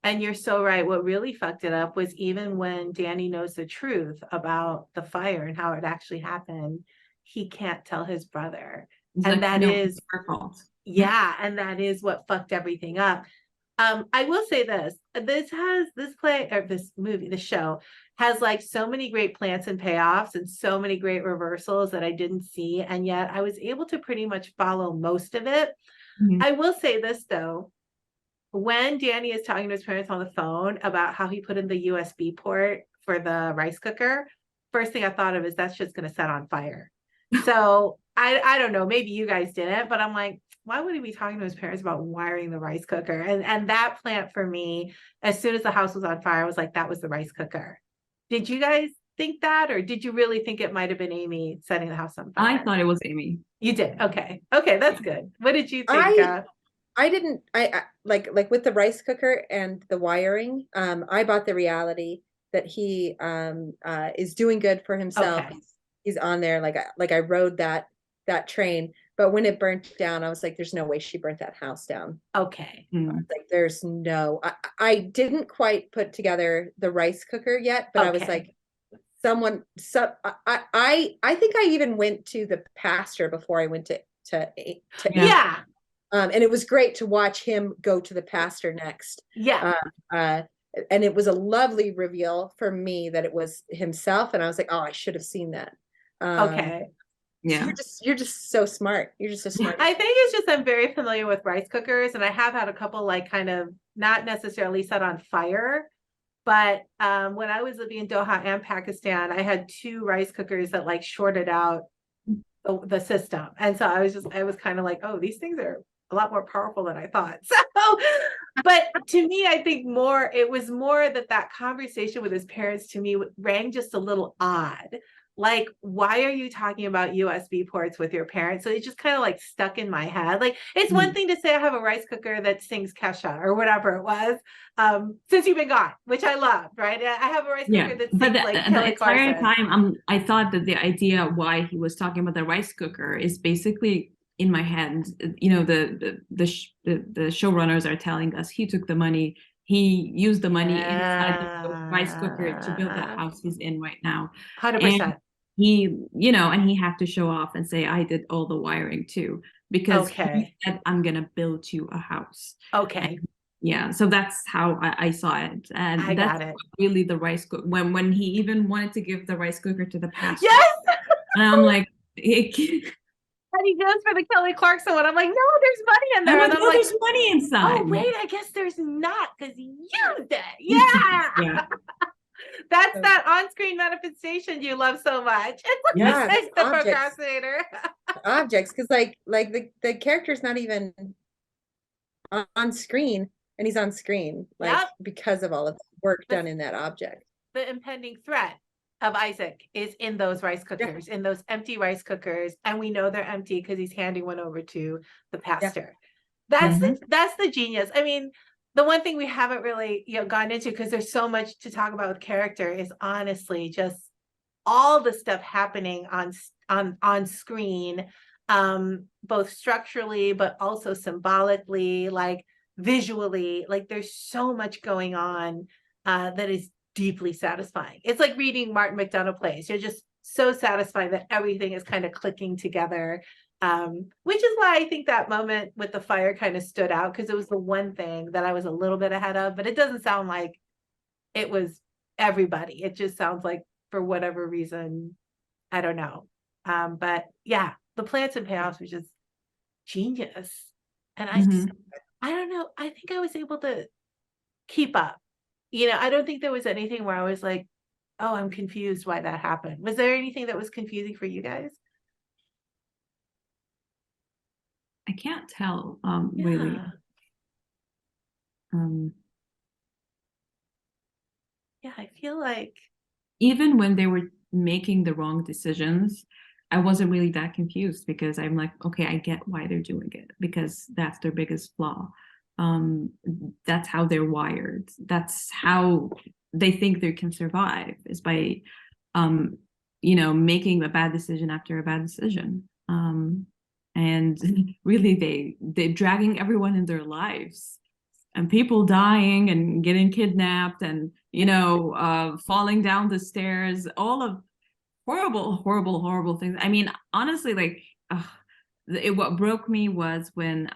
and you're so right. What really fucked it up was even when Danny knows the truth about the fire and how it actually happened, he can't tell his brother. It's And like, that no, is it's her fault. Yeah, and that is what fucked everything up. I will say this movie, the show has like so many great plants and payoffs and so many great reversals that I didn't see. And yet I was able to pretty much follow most of it. Mhm. I will say this though, when Danny is talking to his parents on the phone about how he put in the USB port for the rice cooker, first thing I thought of is that's just going to set on fire. So I don't know, maybe you guys didn't, but I'm like, why would he be talking to his parents about wiring the rice cooker? And that plant for me, as soon as the house was on fire, I was like, that was the rice cooker. Did you guys think that, or did you really think it might have been Amy setting the house on fire? I thought it was Amy. You did. Okay, that's good. What did you think? I didn't. I like with the rice cooker and the wiring. I bought the reality that he is doing good for himself. Okay. He's on there. Like I rode that train. But when it burnt down, I was like, "There's no way she burnt that house down." Okay. Like, there's no. I didn't quite put together the rice cooker yet, but I was like, I think I even went to the pastor before I went to Yeah. and it was great to watch him go to the pastor next. Yeah. And it was a lovely reveal for me that it was himself, and I was like, oh, I should have seen that. Okay. Yeah. So you're just so smart. You're just so smart. I think it's just I'm very familiar with rice cookers, and I have had a couple like kind of not necessarily set on fire, but when I was living in Doha and Pakistan, I had 2 rice cookers that like shorted out the system. And so I was kind of like, oh, these things are a lot more powerful than I thought. So, but to me, I think it was more that conversation with his parents to me rang just a little odd. Like, why are you talking about USB ports with your parents? So it just kind of like stuck in my head. Like, it's one thing to say I have a rice cooker that sings Kesha or whatever it was, since you've been gone, which I loved, right? I have a rice cooker that sings like Kelly entire Clarkson. time, I thought that the idea why he was talking about the rice cooker is basically in my head. The showrunners are telling us he took the money. He used the money inside the rice cooker to build that house he's in right now. 100%. And he had to show off and say, I did all the wiring too, because he said, I'm gonna build you a house. Okay. And so that's how I saw it. And I that's got it. really the rice cooker. When he even wanted to give the rice cooker to the pastor. Yes. And I'm like, And he goes for the Kelly Clarkson one. I'm like, no, there's money in there. I'm And like, I'm oh, like, there's money inside. oh, wait, I guess there's not because he used it. Yeah. Yeah. That's that on-screen manifestation you love so much. It's like, Yeah, it's the objects. procrastinator. Objects, because like the character's not even on screen, and he's on screen, like Yep. because of all of the work The- done in that object. The impending threat of Isaac is in those rice cookers, in those empty rice cookers, and we know they're empty because he's handing one over to the pastor. That's that's the genius. I mean, the one thing we haven't really gone into, because there's so much to talk about with character, is honestly just all the stuff happening on screen, both structurally but also symbolically, like visually. Like there's so much going on that is deeply satisfying. It's like reading Martin McDonough plays. You're just so satisfied that everything is kind of clicking together. Which is why I think that moment with the fire kind of stood out, because it was the one thing that I was a little bit ahead of, but it doesn't sound like it was everybody. It just sounds like, for whatever reason, I don't know. But yeah, the plants and payoffs was just genius. And I don't know. I think I was able to keep up. I don't think there was anything where I was like, oh, I'm confused why that happened. Was there anything that was confusing for you guys? I can't tell, really. Yeah, I feel like even when they were making the wrong decisions, I wasn't really that confused, because I'm like, okay, I get why they're doing it, because that's their biggest flaw. That's how they're wired. That's how they think they can survive, is by making a bad decision after a bad decision. And really they're dragging everyone in their lives, and people dying and getting kidnapped, and falling down the stairs, all of horrible things. I mean, honestly, like what broke me was when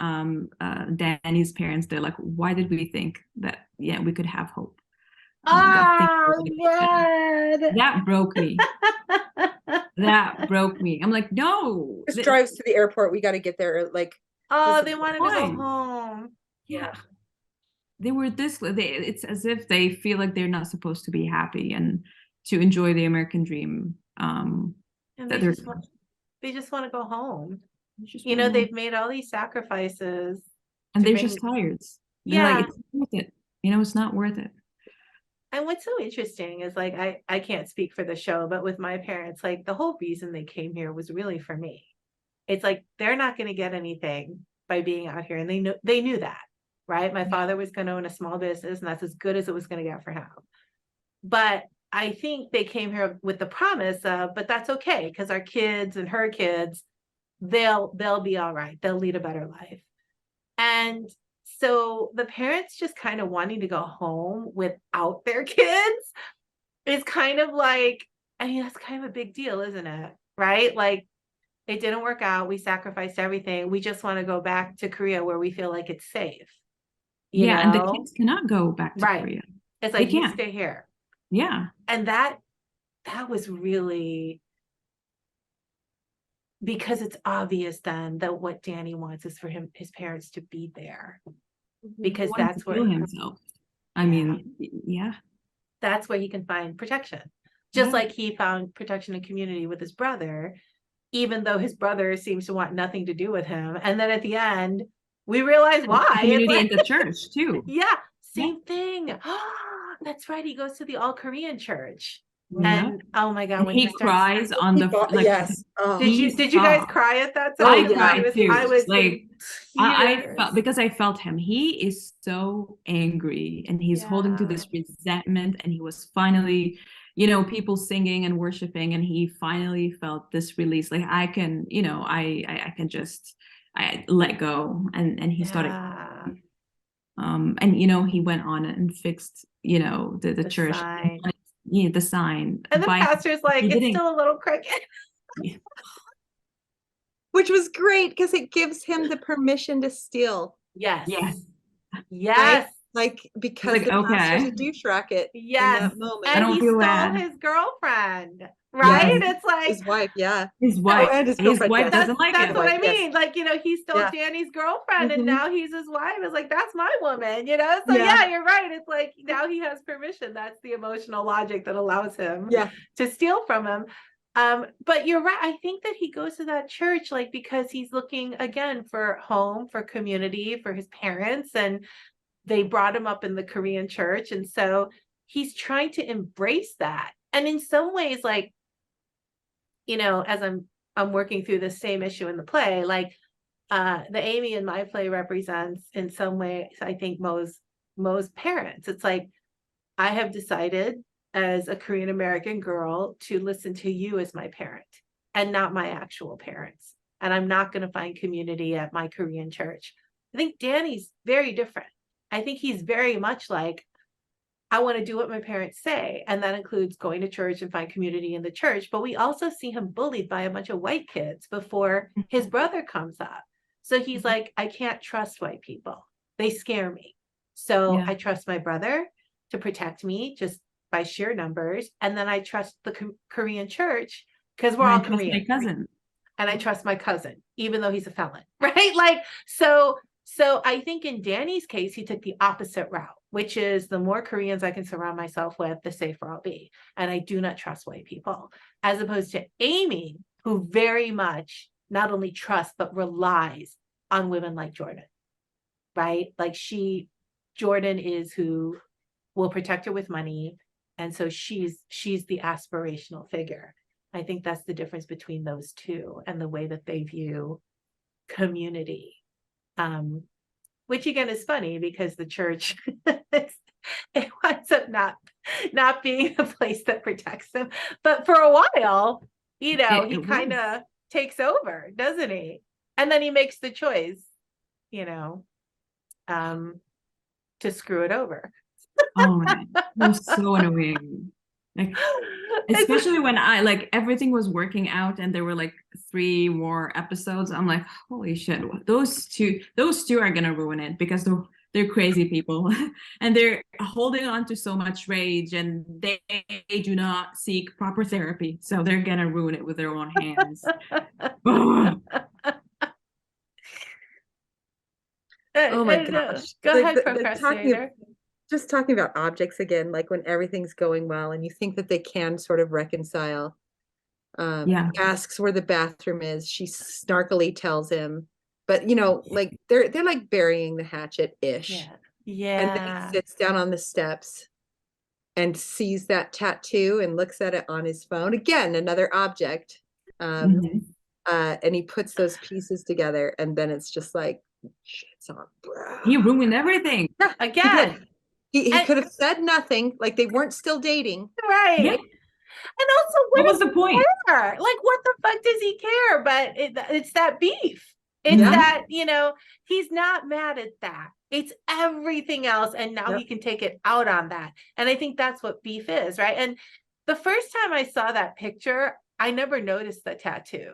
Danny's parents, they're like, why did we think that we could have hope? God. That broke me. That broke me. I'm like, no. Just drives to the airport. We got to get there. Like, oh, they wanted to go home. Yeah. They were it's as if they feel like they're not supposed to be happy and to enjoy the American dream. And they just want to go home. They've made all these sacrifices. And they're just tired. They're like, it's worth it. It's not worth it. And what's so interesting is, like, I can't speak for the show, but with my parents, like, the whole reason they came here was really for me. It's like, they're not going to get anything by being out here. And they knew that, right? My father was going to own a small business, and that's as good as it was going to get for him. But I think they came here with the promise of, but that's okay, because our kids and her kids, they'll be all right. They'll lead a better life. And so the parents just kind of wanting to go home without their kids is kind of like, I mean, that's kind of a big deal, isn't it? Right? Like, it didn't work out. We sacrificed everything. We just want to go back to Korea where we feel like it's safe. And the kids cannot go back to Korea. It's like, you stay here. Yeah. And that was really, because it's obvious then that what Danny wants is for his parents to be there, because that's where himself. I mean, that's where he can find protection. Just like he found protection and community with his brother, even though his brother seems to want nothing to do with him. And then at the end, we realize why. Community in the church too. Same thing. That's right. He goes to the all Korean church. And oh my God, when he cries on the yes. Did you guys cry at that time? I cried too. I was like, I felt, because I felt him. He is so angry, and he's holding to this resentment, and he was finally, people singing and worshiping, and he finally felt this release. Like, I can, I can just let go, and he started. And he went on and fixed, the church. Sign. The sign. And the pastor's like, it's still a little crooked. Which was great, because it gives him the permission to steal. Yes. Right? Like, because like, the pastor's a douche racket. Yes. In that moment. And he stole his girlfriend. right? Yes. It's like, His wife, yeah. His Oh, wife, and his his girlfriend, wife yes. doesn't like that's it. what I Wife, yes. mean. Like, he stole Yeah. Danny's girlfriend and Mhm. now he's his wife. It's like, that's my woman, So Yeah. yeah, you're right. It's like, now he has permission. That's the emotional logic that allows him Yeah. to steal from him. But you're right. I think that he goes to that church, like, because he's looking again for home, for community, for his parents, and they brought him up in the Korean church. And so he's trying to embrace that. And in some ways, like, as I'm working through the same issue in the play, like, the Amy in my play represents in some ways, I think, most parents. It's like, I have decided as a Korean American girl to listen to you as my parent and not my actual parents. And I'm not going to find community at my Korean church. I think Danny's very different. I think he's very much like, I want to do what my parents say. And that includes going to church and find community in the church. But we also see him bullied by a bunch of white kids before his brother comes up. So he's like, I can't trust white people. They scare me. So I trust my brother to protect me just by sheer numbers. And then I trust the Korean church because we're all Korean. My cousin. And I trust my cousin, even though he's a felon, right? Like, so I think in Danny's case, he took the opposite route, which is the more Koreans I can surround myself with, the safer I'll be. And I do not trust white people, as opposed to Amy, who very much not only trusts, but relies on women like Jordan, right? Like, Jordan is who will protect her with money. And so she's the aspirational figure. I think that's the difference between those two and the way that they view community. Which again is funny because the church it winds up not being a place that protects them. But for a while, he kind of takes over, doesn't he? And then he makes the choice, to screw it over. Oh man, it was so annoying. Like, especially when everything was working out and there were like 3 more episodes. I'm like, holy shit, those two are gonna ruin it because they're crazy people and they're holding on to so much rage and they do not seek proper therapy, so they're gonna ruin it with their own hands. Oh my gosh. Go ahead, procrastinator. Just talking about objects again, like when everything's going well and you think that they can sort of reconcile. Asks where the bathroom is. She snarkily tells him, but like they're like burying the hatchet-ish. Yeah. And then he sits down on the steps and sees that tattoo and looks at it on his phone. Again, another object. And he puts those pieces together, and then it's just like, shit's on, bro. He ruined everything. Yeah, again. He could have said nothing, like they weren't still dating. Right. Yeah. And also, what was the point? Care? Like, what the fuck does he care? But it's that beef. It's that, he's not mad at that. It's everything else. And now he can take it out on that. And I think that's what beef is, right? And the first time I saw that picture, I never noticed the tattoo.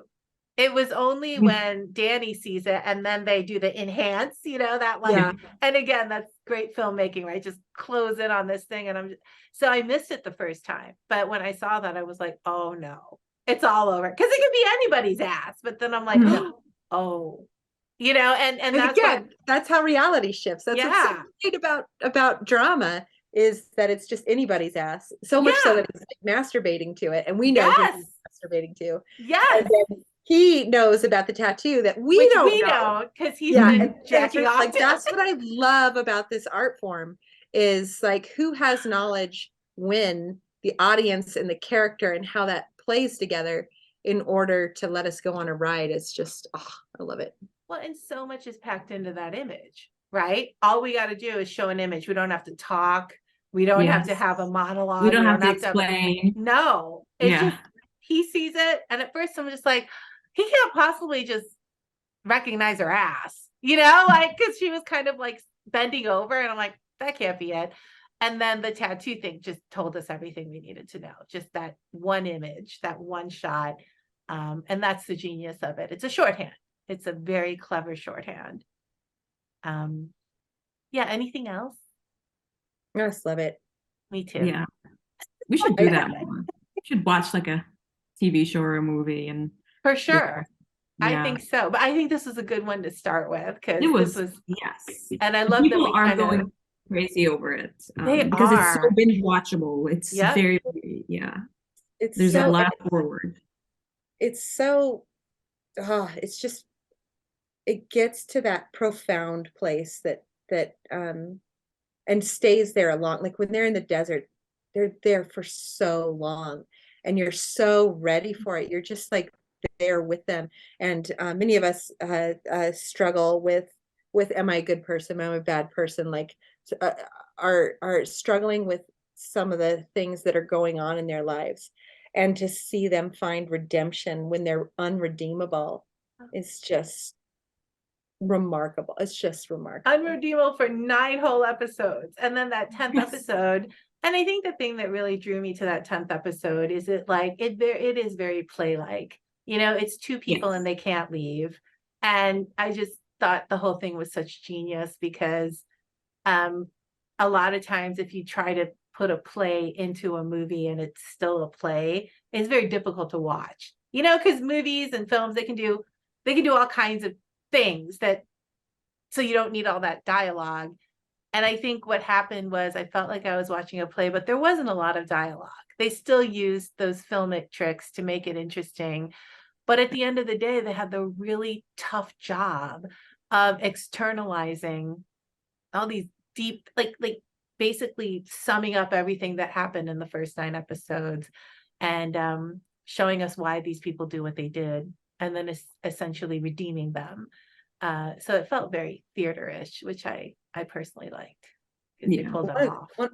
It was only when Danny sees it and then they do the enhance, that like, and again, that's great filmmaking, right? Just close in on this thing. And so I missed it the first time. But when I saw that, I was like, oh no, it's all over. Cause it can be anybody's ass. But then I'm like, oh, and that's again, that's how reality shifts. That's what's so great about drama, is that it's just anybody's ass. So much so that it's like masturbating to it. And we know he's masturbating to. Yes. He knows about the tattoo that we don't know because he's been jacking off. Like, that's what I love about this art form, is like, who has knowledge when the audience and the character and how that plays together in order to let us go on a ride. It's just, I love it. Well, and so much is packed into that image, right? All we got to do is show an image. We don't have to talk. We don't have to have a monologue. We don't have to explain. No, it's just, he sees it. And at first I'm just like, he can't possibly just recognize her ass, like, because she was kind of like bending over, and I'm like, that can't be it. And then the tattoo thing just told us everything we needed to know. Just that one image, that one shot. And that's the genius of it. It's a shorthand. It's a very clever shorthand. Anything else? I just love it. Me too. Yeah. We should do that more. We should watch like a TV show or a movie, and For sure. I yeah, think so. But I think this was a good one to start with, because it this was, was, yes. and I And love that people we are kind of, going crazy over it, they because it's so are. binge watchable. It's Yep. very, yeah. It's There's a so, lot forward. it's so, it's just, it gets to that profound place that and stays there a long, like when they're in the desert, they're there for so long, and you're so ready for it. You're just like there with them. And many of us struggle with am I a good person, am I a bad person, like are struggling with some of the things that are going on in their lives, and to see them find redemption when they're unredeemable is just remarkable. It's just remarkable. Unredeemable for 9 whole episodes. And then that 10th Yes. episode. And I think the thing that really drew me to that 10th episode is it is very play-like. You know, it's 2 people Yes. and they can't leave. And I just thought the whole thing was such genius, because a lot of times if you try to put a play into a movie and it's still a play, it's very difficult to watch. You know, because movies and films, they can do all kinds of things that, so you don't need all that dialogue. And I think what happened was I felt like I was watching a play, but there wasn't a lot of dialogue. They still used those filmic tricks to make it interesting. But at the end of the day, they had the really tough job of externalizing all these deep, like basically summing up everything that happened in the first 9 episodes, and showing us why these people do what they did, and then essentially redeeming them. So it felt very theater-ish, which I personally liked, because they Yeah. pulled it One of, off.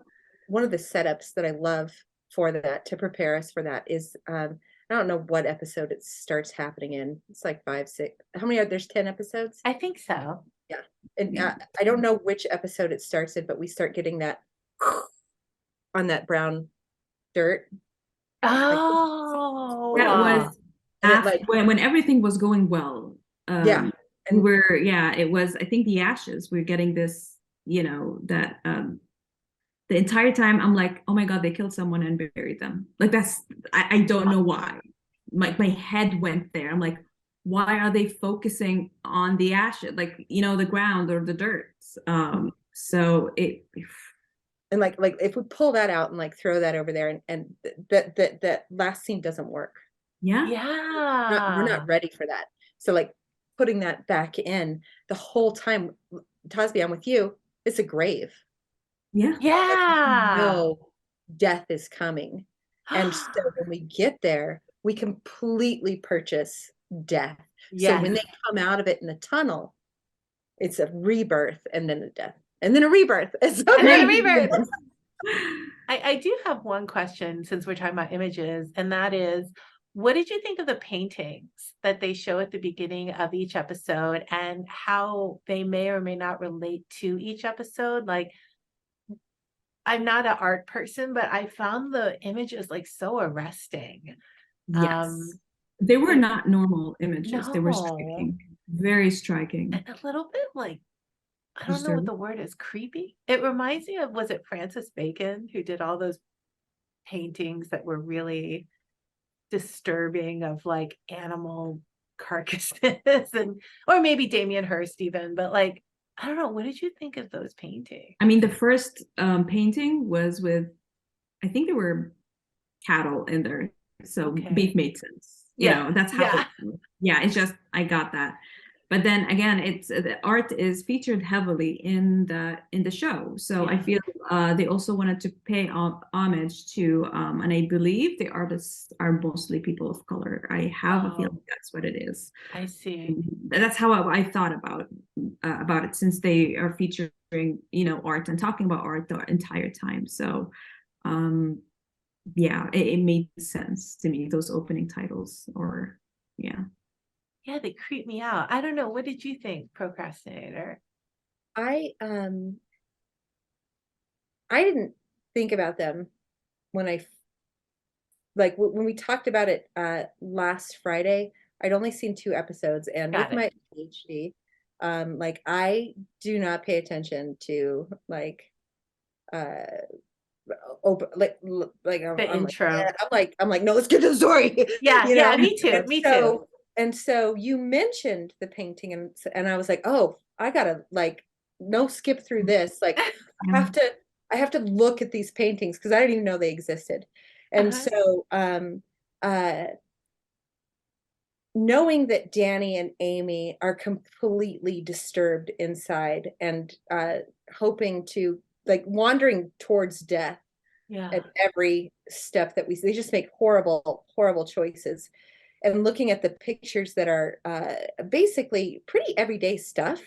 one of the setups that I love for that, to prepare us for that, is I don't know what episode it starts happening in. It's like 5, 6. How many are there's 10 episodes? I think so. Yeah. And Yeah. I don't know which episode it starts in, but we start getting that on that brown dirt. Oh, That was And it after, like, when everything was going well. yeah. We And were, yeah, it was, I think, the ashes. We're getting this, that the entire time I'm like, oh my God, they killed someone and buried them. Like that's, I don't know why. My head went there. I'm like, why are they focusing on the ashes, like, the ground or the dirt? So it, and like if we pull that out and like throw that over there, and that last scene doesn't work. yeah, We're not ready for that. So like putting that back in the whole time, Tosby, I'm with you. It's a grave. yeah, Like, yeah. no, death is coming. And so when we get there, we completely purchase death. So Yes. when they come out of it in the tunnel, it's a rebirth and then a death and then a rebirth. It's And then a okay. rebirth. I do have one question, since we're talking about images, and that is, what did you think of the paintings that they show at the beginning of each episode, and how they may or may not relate to each episode? Like, I'm not an art person, but I found the images like so arresting. yes. They were Like, not normal images. They were no, striking, very striking. and a little bit like, I don't know what Disturbing. the word is, creepy. It reminds me of, was it Francis Bacon who did all those paintings that were really disturbing, of like animal carcasses, and or maybe Damien Hirst even, but like, I don't know, what did you think of those paintings? I mean, the first painting was with, I think there were cattle in there, so Okay. beef made sense. Yeah, That's how. yeah. Yeah, it's just I got that. But then again, it's the art is featured heavily in the show, so I Yeah. feel they also wanted to pay homage to, and I believe the artists are mostly people of color. I have a feeling that's what it is. I see. That's how I thought about it, since they are featuring art and talking about art the entire time. So yeah, it made sense to me, those opening titles, or yeah. Yeah, they creep me out. I don't know. What did you think, procrastinator? I didn't think about them when when we talked about it last Friday. I'd only seen 2 episodes, and Got with my it. ADHD, like I do not pay attention to like open, like The I'm like, intro. "Eh," I'm like, no, let's get to the story. Yeah, You yeah, know? me too, And me too. so and so you mentioned the painting, and I was like, oh, I gotta like no skip through this. Like Yeah. I have to look at these paintings because I didn't even know they existed. And Uh-huh. so uh knowing that Danny and Amy are completely disturbed inside and hoping to like wandering towards death Yeah, at every step that we see. They just make horrible, horrible choices. And looking at the pictures that are basically pretty everyday stuff,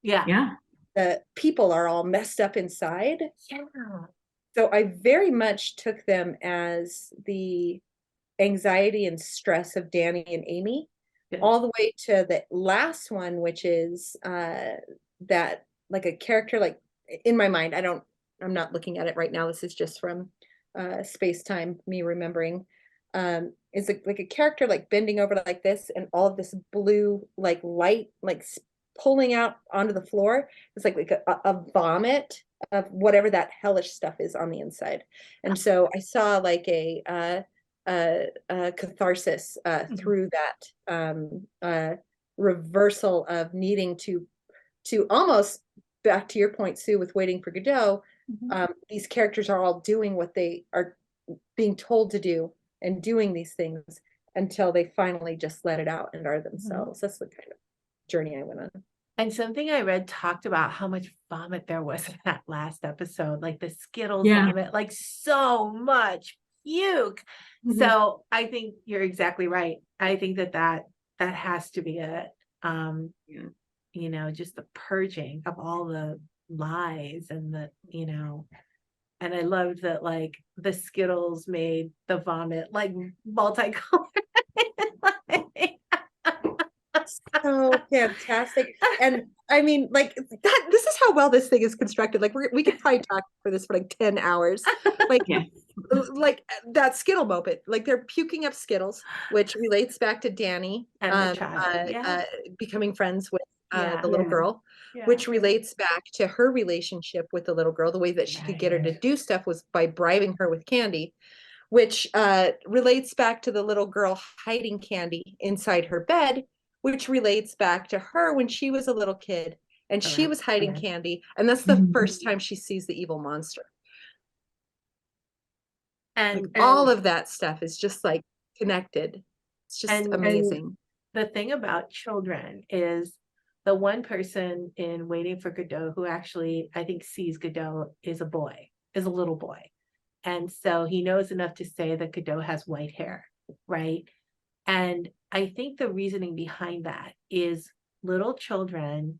yeah, Yeah. the people are all messed up inside. yeah. So I very much took them as the anxiety and stress of Danny and Amy, Good. all the way to the last one, which is that like a character, like in my mind, I'm not looking at it right now. This is just from space time, me remembering. Is like a character like bending over like this, and all of this blue like light like pulling out onto the floor. It's like a vomit of whatever that hellish stuff is on the inside. And so I saw like a catharsis Mhm. through that reversal of needing to almost back to your point, Sue, with Waiting for Godot. Mhm. These characters are all doing what they are being told to do and doing these things until they finally just let it out and are themselves. That's the kind of journey I went on. And something I read talked about how much vomit there was in that last episode, like the Skittles Yeah. vomit, like so much puke. Mhm. So I think you're exactly right. I think that has to be it. Yeah. You know, just the purging of all the lies and and I loved that like the Skittles made the vomit like multicolored. So fantastic. And I mean, like that, this is how well this thing is constructed. Like we could probably talk for this for like 10 hours. Like, Yeah. like that Skittle moment, like they're puking up Skittles, which relates back to Danny And the child. Yeah. becoming friends with Yeah. the little girl, Yeah. which relates back to her relationship with the little girl. The way that she could get her to do stuff was by bribing her with candy, which relates back to the little girl hiding candy inside her bed, which relates back to her when she was a little kid and she was hiding candy. And that's the Mhm. first time she sees the evil monster. Like And all of that stuff is just like connected. It's just And- amazing. the thing about children is the one person in Waiting for Godot who actually, I think, sees Godot is a boy, is a little boy. And so he knows enough to say that Godot has white hair, right? And I think the reasoning behind that is little children,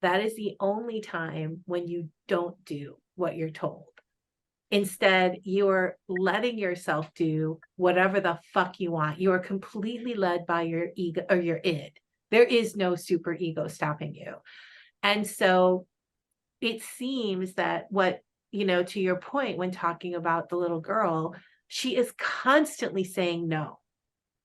that is the only time when you don't do what you're told. Instead, you're letting yourself do whatever the fuck you want. You are completely led by your ego or your id. There is no super ego stopping you. And so it seems that to your point, when talking about the little girl, she is constantly saying no.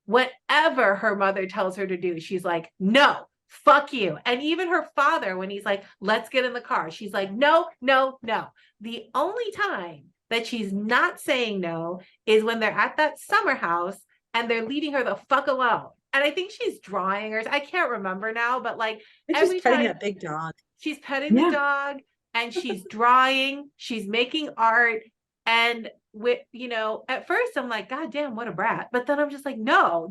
Whatever her mother tells her to do, she's like, no, fuck you. And even her father, when he's like, let's get in the car, she's like, no, no, no. The only time that she's not saying no is when they're at that summer house and they're leaving her the fuck alone. And I think she's drawing, or I can't remember now, but like every petting time that big dog. she's petting the dog and she's drawing, she's making art. And at first I'm like, God damn, what a brat. But then I'm just like, no,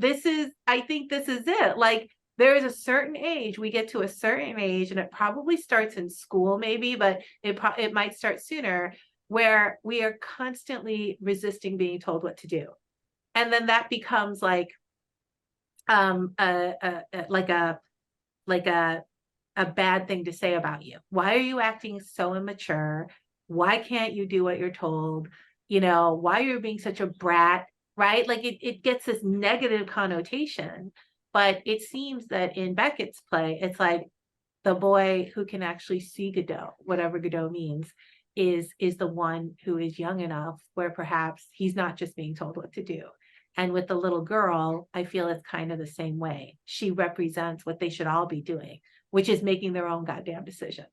I think this is it. Like there is a certain age, we get to a certain age, and it probably starts in school maybe, but it might start sooner, where we are constantly resisting being told what to do. And then that becomes like like a bad thing to say about you. Why are you acting so immature? Why can't you do what you're told? Why are you being such a brat? Right? Like it gets this negative connotation. But it seems that in Beckett's play, it's like the boy who can actually see Godot, whatever Godot means, is the one who is young enough where perhaps he's not just being told what to do. And with the little girl, I feel it's kind of the same way. She represents what they should all be doing, which is making their own goddamn decisions.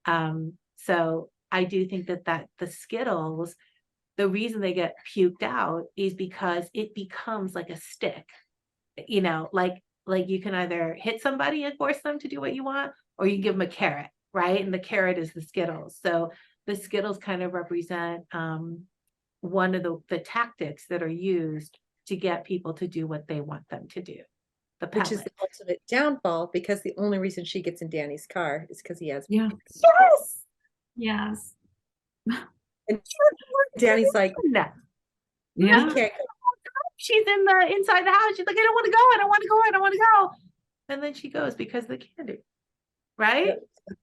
So I do think that the Skittles the reason they get puked out is because it becomes like a stick, you know, like you can either hit somebody and force them to do what you want, or you give them a carrot, right? And the carrot is the Skittles. So the Skittles kind of represent one of the tactics that are used to get people to do what they want them to do. The Which is the pellet. ultimate downfall, because the only reason she gets in Danny's car is because he has. Yeah. Yes. Yes. And Danny's like, No. Yeah. he can't go. She's inside the house. She's like, I don't want to go. I don't want to go. I don't want to go. And then she goes because of the candy. Right? Yep.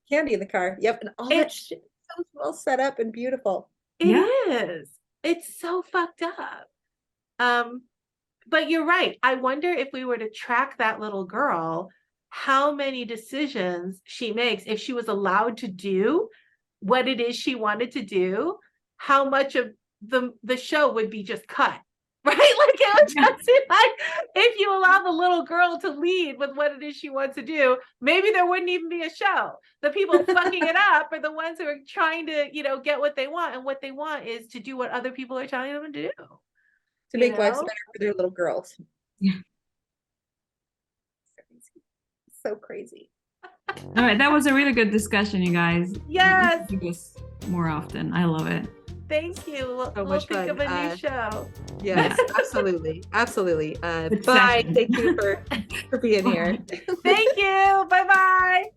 Candy in the car. Yep. And all that It's- shit is so well set up and beautiful. It Yeah. is. It's so fucked up. But you're right. I wonder if we were to track that little girl, how many decisions she makes if she was allowed to do what it is she wanted to do, how much of the show would be just cut. Right? Like it would just seem like if you allow the little girl to lead with what it is she wants to do, maybe there wouldn't even be a show. The people fucking it up are the ones who are trying to, you know, get what they want. And what they want is to do what other people are telling them to do. To You make lives know? better for their little girls. Yeah. So crazy. All right, that was a really good discussion, you guys. Yes. We should do this more often. I love it. Thank you. So We'll much think fun. of a new show. Yes, absolutely. Absolutely. Good Bye. session. Thank you for being here. Thank you. Bye-bye.